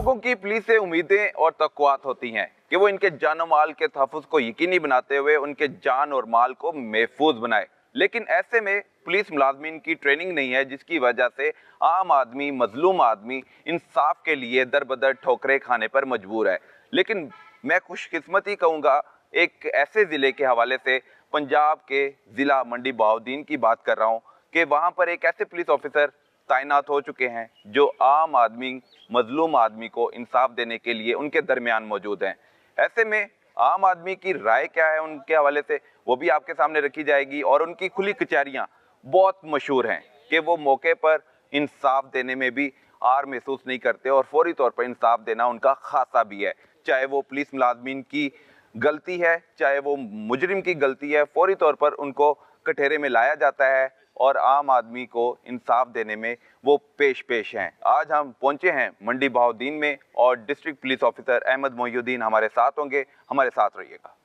लोगों की पुलिस से उम्मीदें और तवक्कुआत होती हैं कि वो इनके जान और माल के तहफ़्फ़ुज़ को यकीनी बनाते हुए उनके जान और माल को महफूज बनाए। लेकिन ऐसे में पुलिस मुलाजमीन की ट्रेनिंग नहीं है, जिसकी वजह से आम आदमी, मजलूम आदमी इंसाफ के लिए दर बदर ठोकरें खाने पर मजबूर है। लेकिन मैं खुशकिस्मती कहूँगा एक ऐसे ज़िले के हवाले से, पंजाब के ज़िला मंडी बहाउद्दीन की बात कर रहा हूँ कि वहाँ पर एक ऐसे पुलिस ऑफिसर तैनात हो चुके हैं जो आम आदमी, मजलूम आदमी को इंसाफ देने के लिए उनके दरमियान मौजूद हैं। ऐसे में आम आदमी की राय क्या है उनके हवाले से, वो भी आपके सामने रखी जाएगी। और उनकी खुली कचहरियाँ बहुत मशहूर हैं कि वो मौके पर इंसाफ देने में भी आर महसूस नहीं करते और फौरी तौर पर इंसाफ देना उनका खासा भी है। चाहे वो पुलिस मुलाजमीन की गलती है, चाहे वो मुजरिम की गलती है, फौरी तौर पर उनको कटहरे में लाया जाता है और आम आदमी को इंसाफ देने में वो पेश हैं। आज हम पहुंचे हैं मंडी बहाउद्दीन में और district police officer Ahmad Mohiuddin हमारे साथ होंगे। हमारे साथ रहिएगा।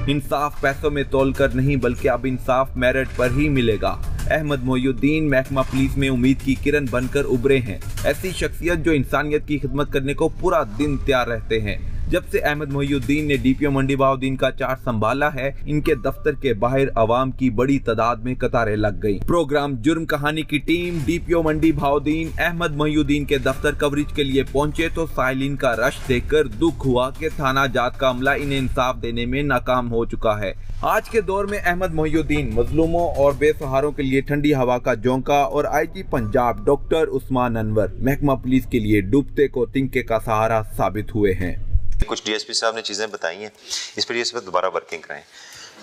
इंसाफ पैसों में तोलकर नहीं, बल्कि अब इंसाफ मेरिट पर ही मिलेगा। अहमद मोहिउद्दीन महकमा पुलिस में उम्मीद की किरण बनकर उभरे हैं। ऐसी शख्सियत जो इंसानियत की खिदमत करने को पूरा दिन तैयार रहते हैं। जब से अहमद मोहिउद्दीन ने डीपीओ मंडी बहाउद्दीन का चार्ज संभाला है, इनके दफ्तर के बाहर अवाम की बड़ी तादाद में कतारें लग गई। प्रोग्राम जुर्म कहानी की टीम डीपीओ मंडी बहाउद्दीन अहमद मोहिउद्दीन के दफ्तर कवरेज के लिए पहुंचे तो साइलिन का रश देखकर दुख हुआ कि थाना जात का अमला इन्हें इंसाफ देने में नाकाम हो चुका है। आज के दौर में अहमद मोहिउद्दीन मजलूमों और बेसहारों के लिए ठंडी हवा का झोंका और आईजी पंजाब डॉक्टर उस्मान अनवर महकमा पुलिस के लिए डूबते को तिनके का सहारा साबित हुए हैं। कुछ डीएसपी साहब ने चीज़ें बताई हैं, इस पर डीएसपी दोबारा वर्किंग कराएं।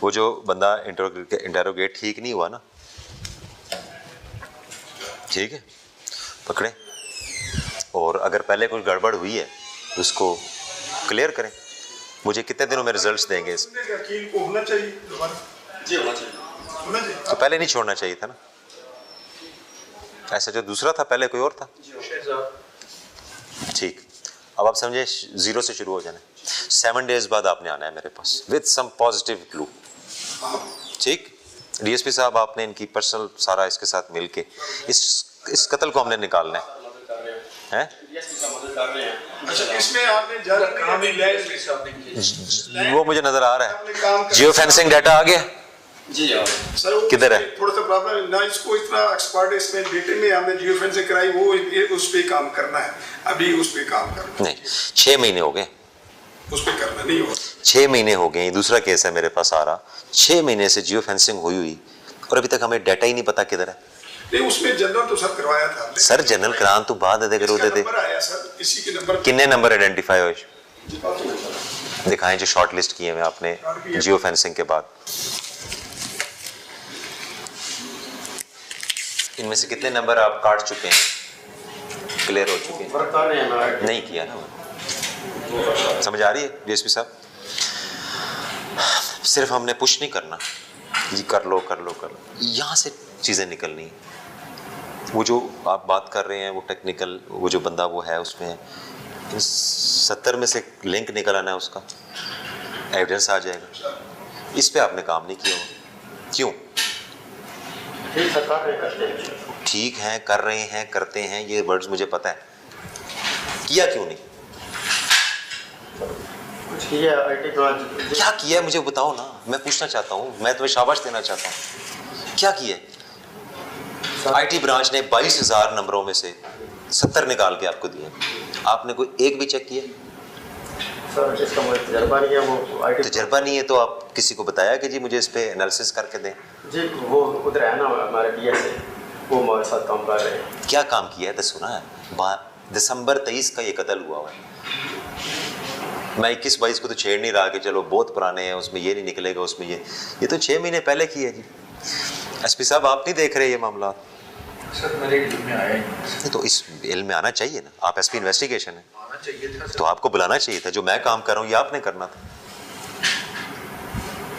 वो जो बंदा इंटरोगेट ठीक नहीं हुआ ना, ठीक है, पकड़ें और अगर पहले कोई गड़बड़ हुई है उसको क्लियर करें। मुझे कितने दिनों में रिजल्ट्स देंगे इस को होना चाहिए जी, होना चाहिए। तो पहले नहीं छोड़ना चाहिए था ना, ऐसा जो दूसरा था पहले कोई और था। ठीक, अब आप समझे 0 से शुरू हो जाना। 7 डेज बाद आपने आना है मेरे पास विद सम पॉजिटिव क्लू। ठीक, डीएसपी साहब आपने इनकी पर्सनल सारा इसके साथ मिलके इस कत्ल को हमने निकालना है। अच्छा, इसमें आपने ज्यादा काम ही वो मुझे नजर आ रहा है। जियो फेंसिंग डाटा आ गया जी सर, किधर है? थोड़ा सा प्रॉब्लम ना, इसको इतना एक्सपर्ट है इसमें डेटे में हमने जियो फेंसिंग कराई, वो उस पे काम करना है, अभी उस पे काम करना नहीं। 6 महीने हो गए उस पे करना नहीं हो। 6 महीने हो गए, दूसरा केस है मेरे पास आ रहा। 6 महीने से जियो फेंसिंग हुई और अभी तक हमें डाटा ही नहीं पता किधर है। नहीं, उसमें जनरल तो सर करवाया था सर, जनरल करान तो बाद दे करो देते। इसी के नंबर कितने नंबर आइडेंटिफाई हुए दिखाएं जो शॉर्ट लिस्ट किए हुए आपने जियो फेंसिंग के बाद। इनमें से कितने नंबर आप काट चुके हैं, क्लियर हो चुके हैं? नहीं किया ना, समझ आ रही है डीएसपी साहब? सिर्फ हमने पुश नहीं करना, ये कर लो कर लो कर लो, यहाँ से चीज़ें निकलनी। वो जो आप बात कर रहे हैं वो टेक्निकल, वो जो बंदा वो है उसमें 70 में से लिंक निकल आना है, उसका एविडेंस आ जाएगा। इस पे आपने काम नहीं किया। क्यों? ठीक है, कर रहे हैं, करते हैं, ये वर्ड्स मुझे पता है, किया क्यों नहीं? कुछ किया क्या किया मुझे बताओ ना, मैं पूछना चाहता हूँ, मैं तुम्हें शाबाश देना चाहता हूँ। क्या किया? आईटी ब्रांच ने 22,000 नंबरों में से 70 निकाल के आपको दिए, आपने कोई एक भी चेक किया? सर, इसका मुझे तजर्बा नहीं है। वो आईटी तजर्बा नहीं है तो आप किसी को बताया कि जी मुझे इस पे एनालिसिस करके दें? जी, वो उधर है ना हमारे डीएसए, वो हमारे साथ काम कर रहे हैं। क्या काम किया है तो सुना है? दिसंबर 23 का ये कत्ल हुआ है। मैं 21-22 को तो छेड़ नहीं रहा कि चलो बहुत पुराने हैं, उसमें ये नहीं निकलेगा, उसमें ये तो 6 महीने पहले की है जी। एसपी साहब, आप नहीं देख रहे ये मामला? सर, मेरे इल्म में आया ही तो इस इल्म में आना चाहिए ना, आप एसपी इन्वेस्टिगेशन है, आना चाहिए था तो आपको बुलाना चाहिए था। जो मैं काम कर रहा हूँ ये आपने करना था।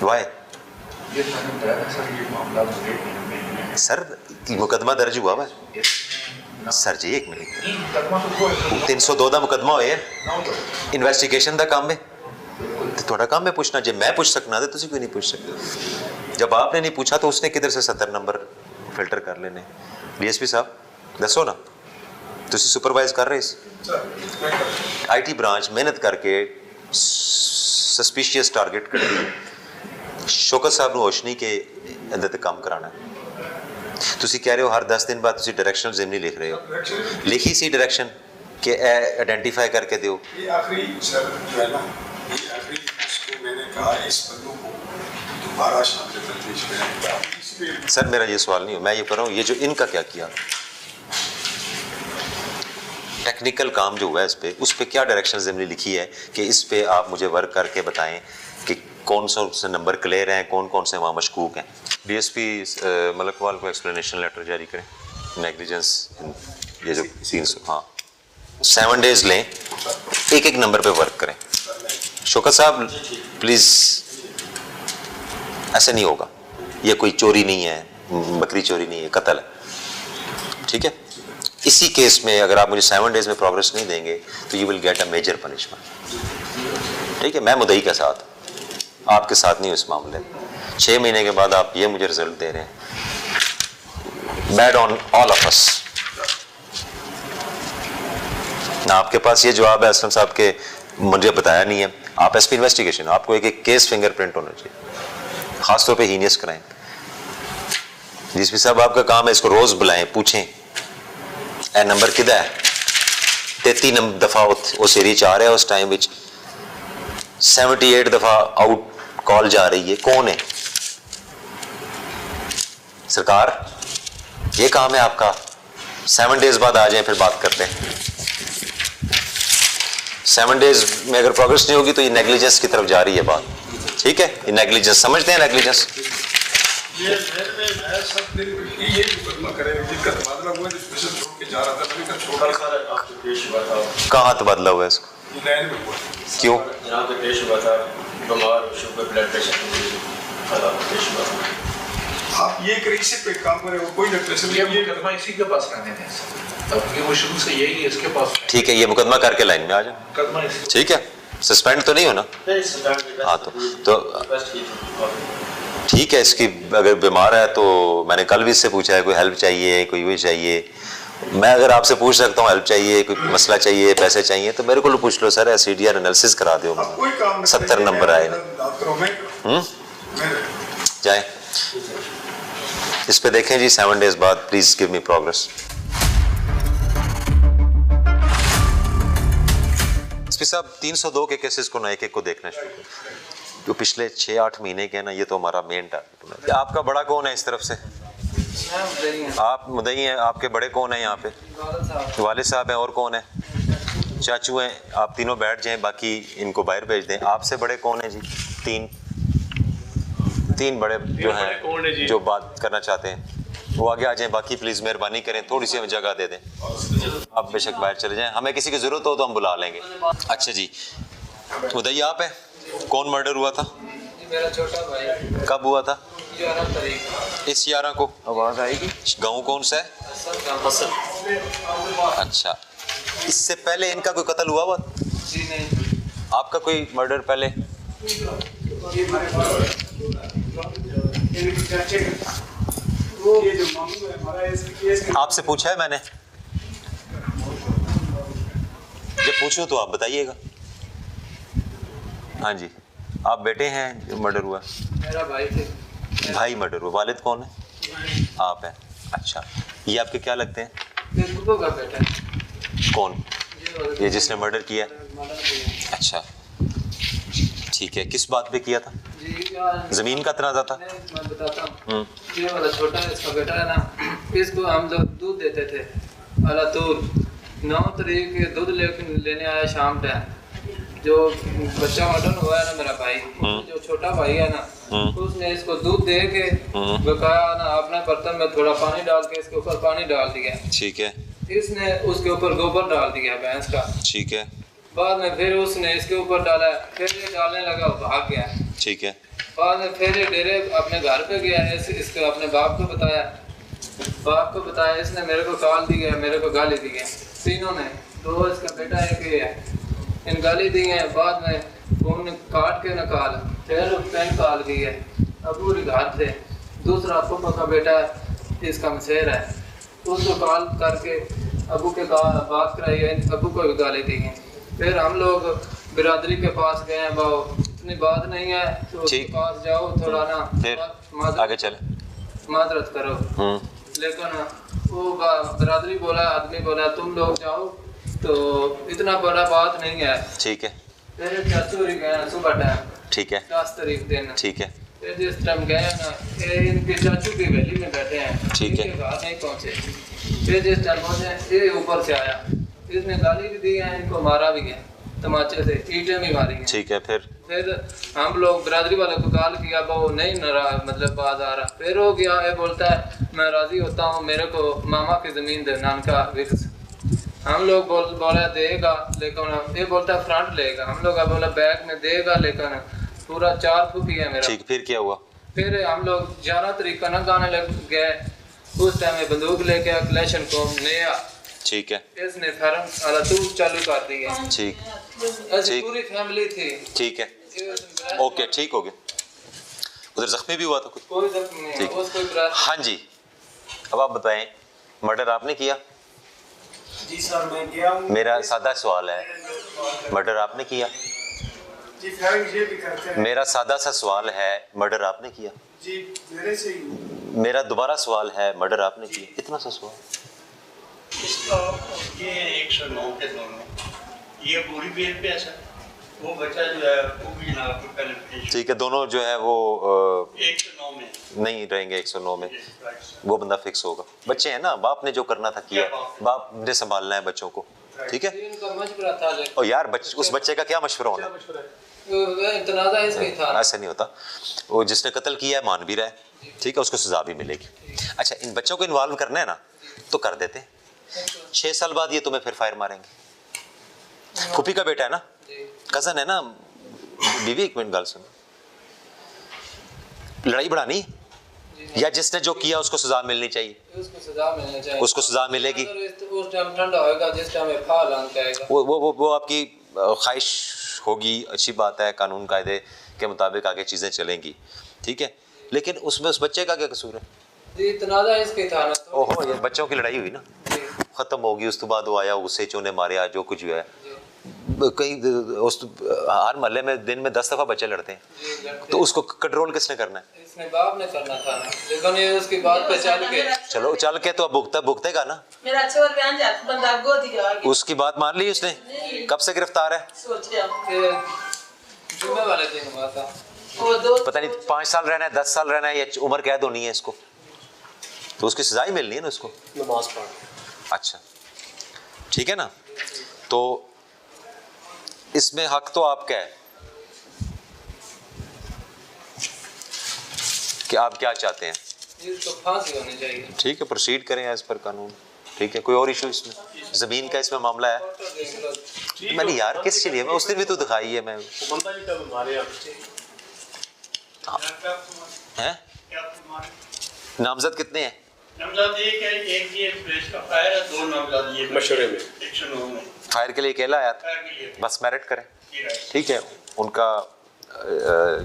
वाई? ये मैंने बताया सर, ये मामला मुझे सर, मुकदमा दर्ज हुआ है सर जी, 1 मिनट। 302 का मुकदमा होया, इन्वेस्टिगेशन का काम है, तो थोड़ा काम है पूछना। जब मैं पूछ सकना तो तुम क्यों नहीं पूछ सकते? जब आपने नहीं पूछा तो उसने किधर से 70 नंबर फिल्टर कर लेने? डीएसपी साहब दसो ना, ਤੁਸੀਂ ਸੁਪਰਵਾਈਜ਼ ਕਰ ਰਹੇ ਸੀ ਆਈਟੀ ਬ੍ਰਾਂਚ ਮਿਹਨਤ ਕਰਕੇ ਸਸਪੀਸ਼ੀਅਸ ਟਾਰਗੇਟ ਕੱਢੀ ਸ਼ੌਕਤ ਸਾਹਿਬ ਨੂੰ ਹੋਸ਼ ਨਹੀਂ ਕਿ ਇਹਦੇ ਤੇ ਕੰਮ ਕਰਾਣਾ ਤੁਸੀਂ ਕਹਿ ਰਹੇ ਹੋ ਹਰ 10 ਦਿਨ ਬਾਅਦ ਤੁਸੀਂ ਡਾਇਰੈਕਸ਼ਨ ਜ਼ਿਮਨੀ ਲਿਖ ਰਹੇ ਹੋ ਲਿਖੀ ਸੀ डायरेक्शन कि आइडेंटिफाई करके दो ये आखिरी सर जो है ना ये आखिरी इसको मैंने कहा इस बंदों को दोबारा शाम के तफ्तीश करें सर मेरा ये सवाल नहीं है मैं ये कर रहा हूँ ये जो इनका क्या किया टेक्निकल काम जो हुआ है उस पर क्या डायरेक्शन ज़िम्नी लिखी है कि इस पे आप मुझे वर्क करके बताएं कि कौन से नंबर क्लियर हैं कौन कौन से वहाँ मशकूक हैं DSP मलकवाल को एक्सप्लेनेशन लेटर जारी करें नेग्लिजेंस ये जो सीन्स हाँ 7 डेज लें एक एक नंबर पे वर्क करें शौकत साहब प्लीज़ ऐसे नहीं होगा ये कोई चोरी नहीं है बकरी चोरी नहीं है कत्ल है ठीक है इसी केस में अगर आप मुझे 7 डेज में प्रोग्रेस नहीं देंगे तो you will get a major punishment ठीक है मैं मुद्दई के साथ आपके साथ नहीं हूँ इस मामले में 6 महीने के बाद आप ये मुझे रिजल्ट दे रहे हैं bad on all of us ना आपके पास ये जवाब है असलम साहब के मुझे बताया नहीं है आप SP इन्वेस्टिगेशन आपको एक एक केस फिंगरप्रिंट होना चाहिए खासतौर पे हीनियस क्राइम DSP साहब आपका काम है इसको रोज बुलाएं पूछें ए नंबर किदा है 33 दफा उस एरिया च आ रहा है उस टाइम 78 दफा आउट कॉल जा रही है कौन है सरकार ये काम है आपका 7 डेज बाद आ जाएं फिर बात करते हैं 7 डेज में अगर प्रोग्रेस नहीं होगी तो ये नेग्लिजेंस की तरफ जा रही है बात ठीक है ये नेग्लिजेंस समझते हैं नेग्लिजेंस ये सब दिन ये मुकदमा करेगा जिनका तबादला हुआ है स्पेशल छोड़ के जा रहा था मैंने कहा छोड़ा सर आपसे पेश हुआ था कहाँ तबादला हुआ है इसका ये लाइन में हुआ क्यों यहाँ पे पेश हुआ था बीमार शुगर ब्लड प्रेशर पेश हुआ था आप ये करें इसी पे काम करें वो कोई डिप्रेशन ये मुकदमा इसी के पास रहने दें सर अब ये वो शुरू से यही है इसके पास ठीक है ये मुकदमा करके लाइन में आ जाए मुकदमा इसी ठीक है सस्पेंड तो नहीं होना हाँ तो ठीक है इसकी अगर बीमार है तो मैंने कल भी इससे पूछा है कोई हेल्प चाहिए कोई वो चाहिए मैं अगर आपसे पूछ सकता हूँ हेल्प चाहिए कोई मसला चाहिए पैसे चाहिए तो मेरे को पूछ लो सर CDR एनालिसिस करा दो 70 नंबर आए जाए इस पे देखें जी 7 डेज बाद please give me progress SP साहब 302 के केसेस को ना एक एक को देखना शुरू करें जो पिछले 6-8 महीने के ना ये तो हमारा मेन टारगेट है आपका बड़ा कौन है इस तरफ से आप मुद्दई हैं आपके बड़े कौन है यहाँ पे वालिद साहब हैं और कौन है चाचू हैं आप तीनों बैठ जाएं बाकी इनको बाहर भेज दें आपसे बड़े कौन है जी तीन बड़े जो हैं जो बात करना चाहते हैं वो आगे आ जाएं बाकी प्लीज़ मेहरबानी करें थोड़ी सी हमें जगह दे दें आप बेशक बाहर चले जाएं हमें किसी की ज़रूरत हो तो हम बुला लेंगे अच्छा जी उदय आप है कौन मर्डर हुआ था मेरा छोटा भाई कब हुआ था 11 तारीख इस 11 को आवाज़ आएगी गाँव कौन सा है अच्छा इससे पहले इनका कोई कत्ल हुआ जी नहीं आपका कोई मर्डर पहले आपसे पूछा है मैंने जब पूछूं तो आप बताइएगा हाँ जी आप बेटे हैं जो मर्डर हुआ मेरा भाई थे भाई मर्डर हुआ वालिद कौन है आप हैं अच्छा ये आपके क्या लगते हैं फेसबुक का बेटा कौन ये जिसने मर्डर किया मर्डर किया। अच्छा ठीक है किस बात पे किया था जी यार जमीन का तनाजा था मैं बताता हूँ ये वाला छोटा इसका बेटा है ना इसको हम लोग दूध देते थे अलातूर 9 तारीख दूध लेने आया शाम टाइम जो बच्चा मर्डर हुआ है ना मेरा भाई जो छोटा भाई है ना उसने इसको दूध दे के बकाया ना अपने बर्तन में थोड़ा पानी डाल के इसके ऊपर पानी डाल दिया ठीक है इसने उसके ऊपर गोबर डाल दिया भैंस का ठीक है बाद में फिर उसने इसके ऊपर डाला फिर ये डालने लगा भाग गया ठीक है बाद में फिर ये डेरे अपने घर पे गया इसको अपने बाप को बताया इसने मेरे को कॉल दी है मेरे को गाली दी है तीनों ने तो इसका बेटा एक ही है इन गाली दी है बाद में उन्होंने काट के निकाल फिर पेन कॉल की है अब पूरी घर थे दूसरा पप्पा का बेटा इसका मशेर है उसको कॉल करके अबू के बात कराई है, अबू को भी गाली दी है। फिर हम लोग बिरादरी के पास गए हैं, वो इतनी बात नहीं है तो उसके पास जाओ, थोड़ा ना फिर आगे चले, माजरत करो। लेकिन वो बिरादरी बोला, आदमी बोला तुम लोग जाओ, तो इतना बड़ा बात नहीं है। ठीक है। फिर चाचू गए सुबह टाइम, ठीक है, 10 तारीख दिन। ठीक है। फिर जिस टाइम गए ना, इनके चाचू की हवेली में बैठे हैं, ठीक है। इनके घर नहीं पहुंचे। फिर जिस टाइम पहुंचे, ये ऊपर से आया, इसने गाली भी दी है, इनको मारा भी गया तमाचे से, ईंटें भी मारी हैं। ठीक है। फिर हम लोग बिरादरी वाले को कॉल किया, वो नहीं मतलब बाज आ रहा। फिर हो गया, ये बोलता है मैं राजी होता हूँ, मेरे को मामा की ज़मीन दे, नानका विक्स। हम लोग बोला देगा, लेकिन ये बोलता है फ्रंट लेगा। हम लोग बोला बैग में देगा, लेकिन पूरा 4 फुट ही है मेरा। ठीक, फिर क्या हुआ? फिर हम लोग 11 तारीख का ना गाने लग गए। उस टाइम में बंदूक लेके कलेशन को नया, ठीक है, इसने फरम तूब चालू कर दी है। ठीक, ऐसी पूरी फैमिली थी। ठीक है, ओके, ठीक हो गया। उधर जख्मी भी हुआ था कुछ? कोई जख्मी नहीं है, बस कोई बरात। हाँ जी, अब आप बताएं, मर्डर आपने किया? जी सर, मैं गया हूँ। मेरा सादा सवाल है, मर्डर आपने किया? जी सर, ये भी करते हैं। मेरा सादा सा सवाल है, मर्डर आपने किया? जी मेरे से ही। मेरा दोबारा सवाल है, मर्डर आपने किया? इतना सा सवाल। इसका ये 109 के दोनों, ये पूरी बेल पे है सर। वो बच्चा जो है वो भी जनाब को पहले पेश। ठीक है, दोनों जो है वो 109 में नहीं रहेंगे, 109 में वो बंदा फिक्स होगा। बच्चे हैं ना, बाप ने जो करना था किया, बाप ने संभालना है बच्चों को, ठीक है। इनका मशवरा था, और यार उस बच्चे का क्या मशवरा होना, तनाज़ा इसमें था। ऐसा नहीं होता। वो जिसने कत्ल किया है मान भी रहा है, ठीक है, उसको सजा भी मिलेगी। अच्छा, इन बच्चों को इन्वॉल्व करना है ना, तो कर देते हैं। 6 साल बाद ये तुम्हें फिर फायर मारेंगे। फूफी का बेटा है ना, कजन है ना, बीवी। एक मिनट, गल सुन, लड़ाई बढ़ानी या जिसने जो किया उसको सजा मिलनी चाहिए, उसको सजा मिलनी चाहिए, उसको सजा मिलेगी। उस टाइम ठंडा होएगा, जिस टाइम फाल आएगा, वो आपकी ख्वाहिश होगी, अच्छी बात है, कानून कायदे के मुताबिक आगे चीज़ें चलेंगी, ठीक है। लेकिन उसमें उस बच्चे का क्या कसूर है? जी, तनाज़ा इसके था ना। ओहो, ये बच्चों की लड़ाई हुई ना, खत्म होगी, उस तो बाद वो आया, उससे चोने मारे, जो कुछ हुआ है। कहीं उस हर महल्ले में दिन में 10 दफ़ा बच्चे लड़ते हैं, तो उसको कंट्रोल किसने करना है? इसने बाप ने करना था ना, लेकिन ये उसकी बात पे चल के, चलो चल के तो अब भुगतेगा ना। मेरा छोर बहन जात बंदा गोदी आ गया, उसकी बात मान ली उसने? कब से गिरफ्तार है? सोच रहा जुम्मे वाले दिन हुआ था। वो दो पता नहीं 5 साल रहना है, 10 साल रहना है, या उम्र कैद होनी है इसको, तो उसकी सजा ही मिलनी है ना उसको। नमाज पढ़। अच्छा, ठीक है ना। तो इसमें हक तो आपका है कि आप क्या चाहते हैं। इसको फांसी होनी चाहिए। ठीक है, प्रोसीड करें एज पर कानून, ठीक है। कोई और इशू इसमें? जमीन का इसमें मामला है। मैंने यार किस लिए, मैं उस दिन भी तो दिखाई है, मैं बंदा जी कब मारे आप हैं। नामजद कितने हैं? नामजद एक है, एक ये पुलिस का फायर है, 2 नामजद ये मशवरे में 109 में फायर के लिए अकेला आया था, फायर के लिए बस मेरिट करें, ठीक है। उनका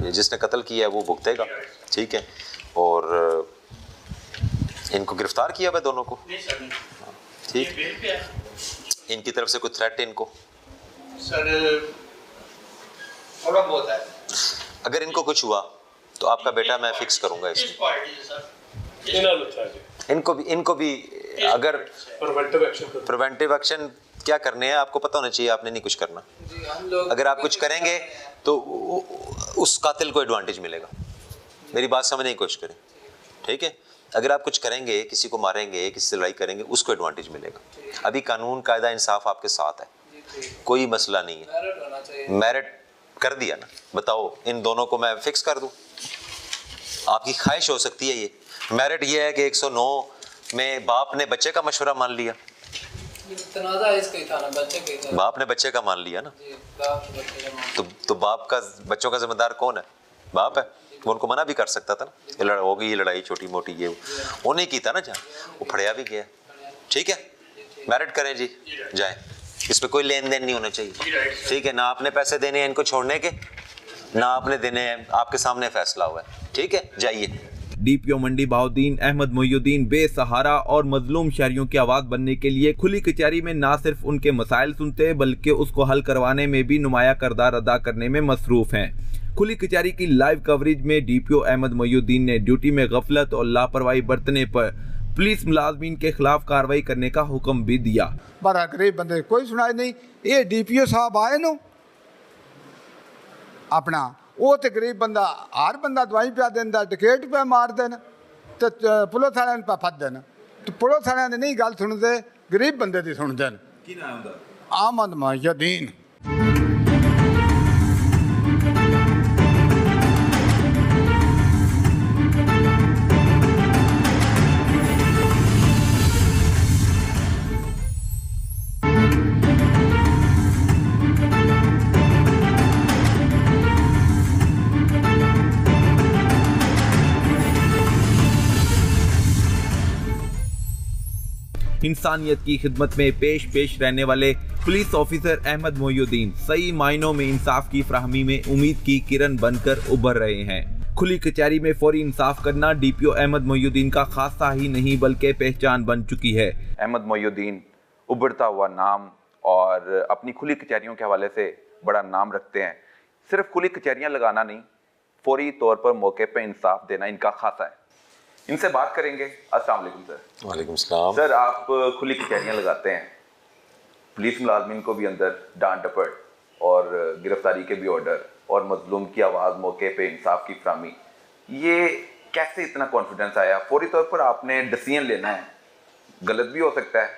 जिसने कत्ल किया है वो भुगतेगा, ठीक है। और इनको गिरफ्तार किया हुआ दोनों को, नहीं सर, ठीक। ये बेल पे है। इनकी तरफ से कोई थ्रेट इनको? सर थोड़ा बहुत है। अगर इनको कुछ हुआ तो आपका बेटा मैं फिक्स करूंगा इस इसको। पार्टी से सर इनको भी अगर प्रिवेंटिव एक्शन क्या करने हैं आपको पता होना चाहिए, आपने नहीं कुछ करना। जी, हम लोग अगर आप कुछ करेंगे तो उस कातिल को एडवांटेज मिलेगा। मेरी बात समझने की कोशिश करें, ठीक है। अगर आप कुछ करेंगे, किसी को मारेंगे, किसी से लड़ाई करेंगे, उसको एडवांटेज मिलेगा। अभी कानून कायदा इंसाफ आपके साथ है, कोई मसला नहीं है। मेरिट होना चाहिए। मेरिट कर दिया ना, बताओ इन दोनों को मैं फिक्स कर दूं? आपकी ख्वाहिश हो सकती है ये। मेरिट ये है कि 109 में बाप ने बच्चे का मशवरा मान लिया, तनाज़ा इसका ही था ना, बच्चे के था। बाप ने बच्चे का मान लिया ना, जी, बाप के बच्चे का मान। तो बाप का बच्चों का जिम्मेदार कौन है? बाप है। वो उनको मना भी कर सकता था ना, ये होगी ये लड़ाई छोटी मोटी, ये वो नहीं की था ना, जहाँ वो फड़िया भी गया, ठीक है। मेरिट करें जी, जाए, इसमें कोई लेन देन नहीं होना चाहिए, ठीक है। ना आपने पैसे देने हैं इनको छोड़ने के, ना आपने देने हैं, आपके सामने फैसला हुआ है, ठीक है, जाइए। डीपीओ मंडी बहाउद्दीन अहमद मोइनुद्दीन बेसहारा और मजलूम शहरियों की आवाज बनने के लिए खुली कचहरी में न सिर्फ उनके मसाइल सुनते बल्कि उसको हल करवाने में भी नुमाया किरदार अदा करने में मसरूफ हैं। खुली कचहरी की लाइव कवरेज में डीपीओ अहमद मोइनुद्दीन ने ड्यूटी में गफलत और लापरवाही बरतने पर पुलिस मुलाजमीन के खिलाफ कार्रवाई करने का हुक्म भी दिया। पर गरीब बंदे कोई सुनाई नहीं। ये डीपीओ साहब आए नो अपना वो तो गरीब बंदा हर बंदा दवाई पिया देंदा, टिकट पे मार देन तो पुलिस वाले पे फस देन, तो पुलिस वाले नहीं गल सुनते, गरीब बंदे की सुनते हैं। अहमद मोइनुद्दीन। इंसानियत की खिदमत में पेश रहने वाले पुलिस ऑफिसर अहमद मोइनुद्दीन सही मायनों में इंसाफ की फराहमी में उम्मीद की किरण बनकर उभर रहे हैं। खुली कचहरी में फौरी इंसाफ करना डीपीओ अहमद मोइनुद्दीन का खासा ही नहीं बल्कि पहचान बन चुकी है। अहमद मोइनुद्दीन उभरता हुआ नाम और अपनी खुली कचहरियों के हवाले से बड़ा नाम रखते हैं। सिर्फ खुली कचहरियाँ लगाना नहीं, फौरी तौर पर मौके पर इंसाफ देना इनका खासा है। इनसे बात करेंगे। अस्सलाम वालेकुम सर। वालेकुम सलाम। सर, आप खुली कचहरियाँ लगाते हैं, पुलिस मुलाजमीन को भी अंदर डांट डपट और गिरफ्तारी के भी ऑर्डर और मजलूम की आवाज़ मौके पे इंसाफ की फराहमी, ये कैसे इतना कॉन्फिडेंस आया? फौरी तौर पर आपने डिसीजन लेना है, गलत भी हो सकता है,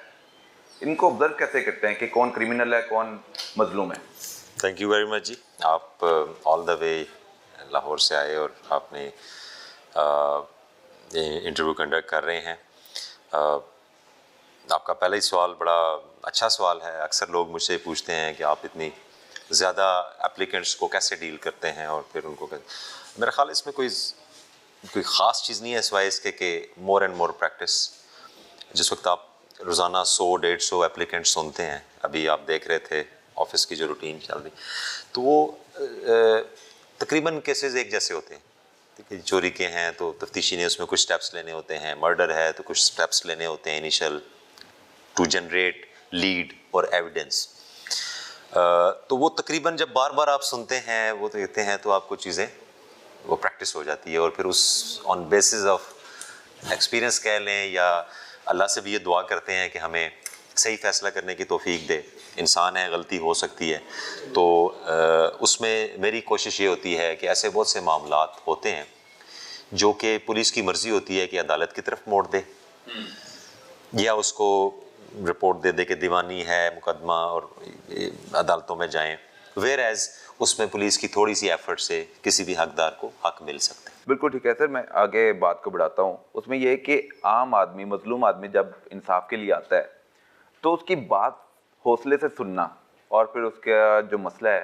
इनको ऑब्जर्व कैसे करते हैं कि कौन क्रिमिनल है कौन मजलूम है? थैंक यू वेरी मच जी। आप ऑल द वे लाहौर से आए और आपने इंटरव्यू कंडक्ट कर रहे हैं। आपका पहला ही सवाल बड़ा अच्छा सवाल है। अक्सर लोग मुझसे पूछते हैं कि आप इतनी ज़्यादा एप्लीकेंट्स को कैसे डील करते हैं और फिर उनको मेरा ख्याल इसमें कोई ख़ास चीज़ नहीं है सिवाय इसके कि मोर एंड मोर प्रैक्टिस। जिस वक्त आप रोज़ाना 100-150 एप्लीकेंट्स सुनते हैं, अभी आप देख रहे थे ऑफिस की जो रूटीन चल रही, तो वो तकरीबन केसेस एक जैसे होते हैं। चोरी के हैं तो तफ्तीशी ने उसमें कुछ स्टेप्स लेने होते हैं, मर्डर है तो कुछ स्टेप्स लेने होते हैं इनिशियल टू जनरेट लीड और एविडेंस। तो वो तकरीबन जब बार बार आप सुनते हैं वो तो कहते हैं तो आपको चीज़ें वो प्रैक्टिस हो जाती है और फिर उस ऑन बेसिस ऑफ एक्सपीरियंस कह लें या अल्लाह से भी ये दुआ करते हैं कि हमें सही फ़ैसला करने की तौफीक दे। इंसान है, गलती हो सकती है, तो उसमें मेरी कोशिश ये होती है कि ऐसे बहुत से मामलात होते हैं जो कि पुलिस की मर्ज़ी होती है कि अदालत की तरफ मोड़ दे या उसको रिपोर्ट दे दे कि दीवानी है मुकदमा और अदालतों में जाएं, वेयर एज उसमें पुलिस की थोड़ी सी एफर्ट से किसी भी हकदार को हक मिल सकता है। बिल्कुल ठीक है सर, मैं आगे बात को बढ़ाता हूँ। उसमें यह है कि आम आदमी, मजलूम आदमी जब इंसाफ के लिए आता है तो उसकी बात हौसले से सुनना और फिर उसका जो मसला है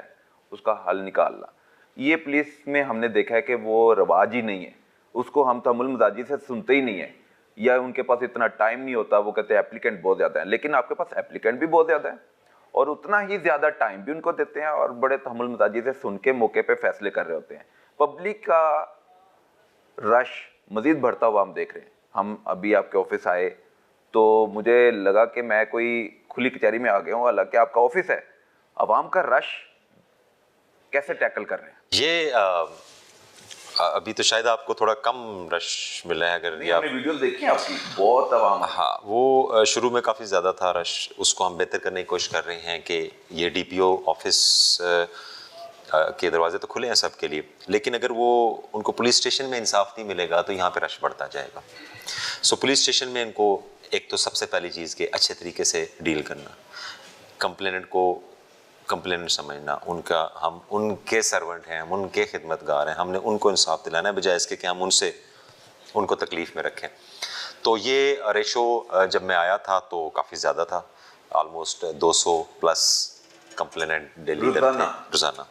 उसका हल निकालना, ये पुलिस में हमने देखा है कि वो रवाज ही नहीं है। उसको हम तहम्मुल मजाजी से सुनते ही नहीं है, या उनके पास इतना टाइम नहीं होता। वो कहते हैं एप्लीकेंट बहुत ज़्यादा है, लेकिन आपके पास एप्लीकेंट भी बहुत ज़्यादा है और उतना ही ज़्यादा टाइम भी उनको देते हैं और बड़े तहम्मुल मजाजी से सुन के मौके पे फैसले कर रहे होते हैं। पब्लिक का रश मज़ीद बढ़ता हुआ हम देख रहे हैं। हम अभी आपके ऑफिस आए तो मुझे लगा कि मैं कोई खुली कचहरी में आ गया हूँ, हालांकि आपका ऑफिस है। अवाम का रश कैसे टैकल कर रहे हैं? ये अभी तो शायद आपको थोड़ा कम रश मिला है। अगर ये आपने वीडियोस देखी हैं आपकी, बहुत अवाम। हाँ, वो शुरू में काफ़ी ज़्यादा था रश, उसको हम बेहतर करने की कोशिश कर रहे हैं कि ये डीपीओ ऑफिस के दरवाजे तो खुले हैं सबके लिए, लेकिन अगर वो उनको पुलिस स्टेशन में इंसाफ नहीं मिलेगा तो यहाँ पे रश बढ़ता जाएगा। सो पुलिस स्टेशन में इनको एक तो सबसे पहली चीज़ के अच्छे तरीके से डील करना, कंप्लेनेंट को कंप्लेनेंट समझना, हम उनके सर्वेंट हैं, हम उनके खिदमतगार हैं, हमने उनको इंसाफ दिलाना है बजाय इसके कि हम उनको तकलीफ़ में रखें। तो ये रेशो जब मैं आया था तो काफ़ी ज़्यादा था, ऑलमोस्ट 200 प्लस कंप्लेनेंट डेली रोज़ाना।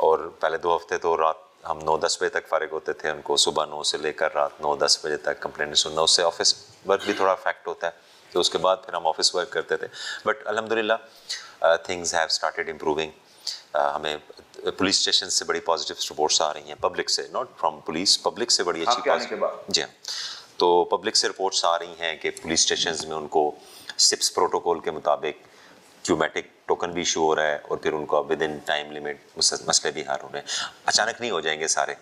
और पहले 2 हफ्ते तो रात हम 9-10 बजे तक फ़ारिग होते थे, उनको सुबह 9 से लेकर रात 9-10 बजे तक कंप्लेंट सुनना। उससे ऑफिस वर्क भी थोड़ा इफेक्ट होता है, तो उसके बाद फिर हम ऑफिस वर्क करते थे। बट अल्हम्दुलिल्लाह थिंग्स हैव स्टार्टेड इम्प्रूविंग हमें पुलिस स्टेशन से बड़ी पॉजिटिव रिपोर्ट्स आ रही हैं, पब्लिक से, नॉट फ्रॉम पुलिस, पब्लिक से बड़ी अच्छी पॉजिटिव। जी हाँ, तो पब्लिक से रिपोर्ट्स आ रही हैं कि पुलिस स्टेशंस में उनको सिप्स प्रोटोकॉल के मुताबिक क्यूमेटिक टोकन भी इशू हो रहा है और फिर उनको विद इन टाइम लिमिट मसले भी हार हो रहे हैं। अचानक नहीं हो जाएंगे सारे।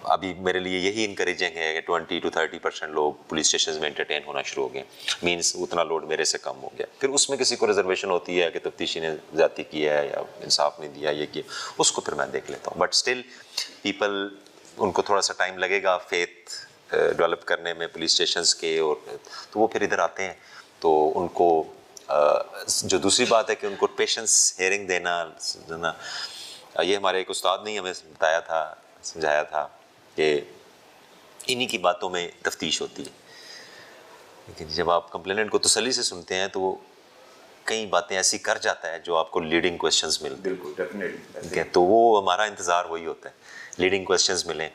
अभी मेरे लिए यही इनकरेजिंग है कि 20 to 30% लोग पुलिस स्टेशन में एंटरटेन होना शुरू हो गए, मींस उतना लोड मेरे से कम हो गया। फिर उसमें किसी को रिजर्वेशन होती है कि तफ्तीशी ने ज़्यादती की है या इंसाफ नहीं दिया, ये किया, उसको फिर मैं देख लेता हूँ। बट स्टिल पीपल, उनको थोड़ा सा टाइम लगेगा फेथ डेवलप करने में पुलिस स्टेशंस के, और तो वो फिर इधर आते हैं। तो उनको जो दूसरी बात है कि उनको पेशेंस हेयरिंग देना, ये हमारे एक उस्ताद ने हमें बताया था, समझाया था कि इन्हीं की बातों में तफ्तीश होती है। लेकिन जब आप कंप्लेनेंट को तसल्ली से सुनते हैं तो वो कई बातें ऐसी कर जाता है जो आपको लीडिंग क्वेश्चंस मिलते हैं। बिल्कुल, डेफिनेटली। तो वो हमारा इंतज़ार वही होता है, लीडिंग क्वेश्चंस मिलें,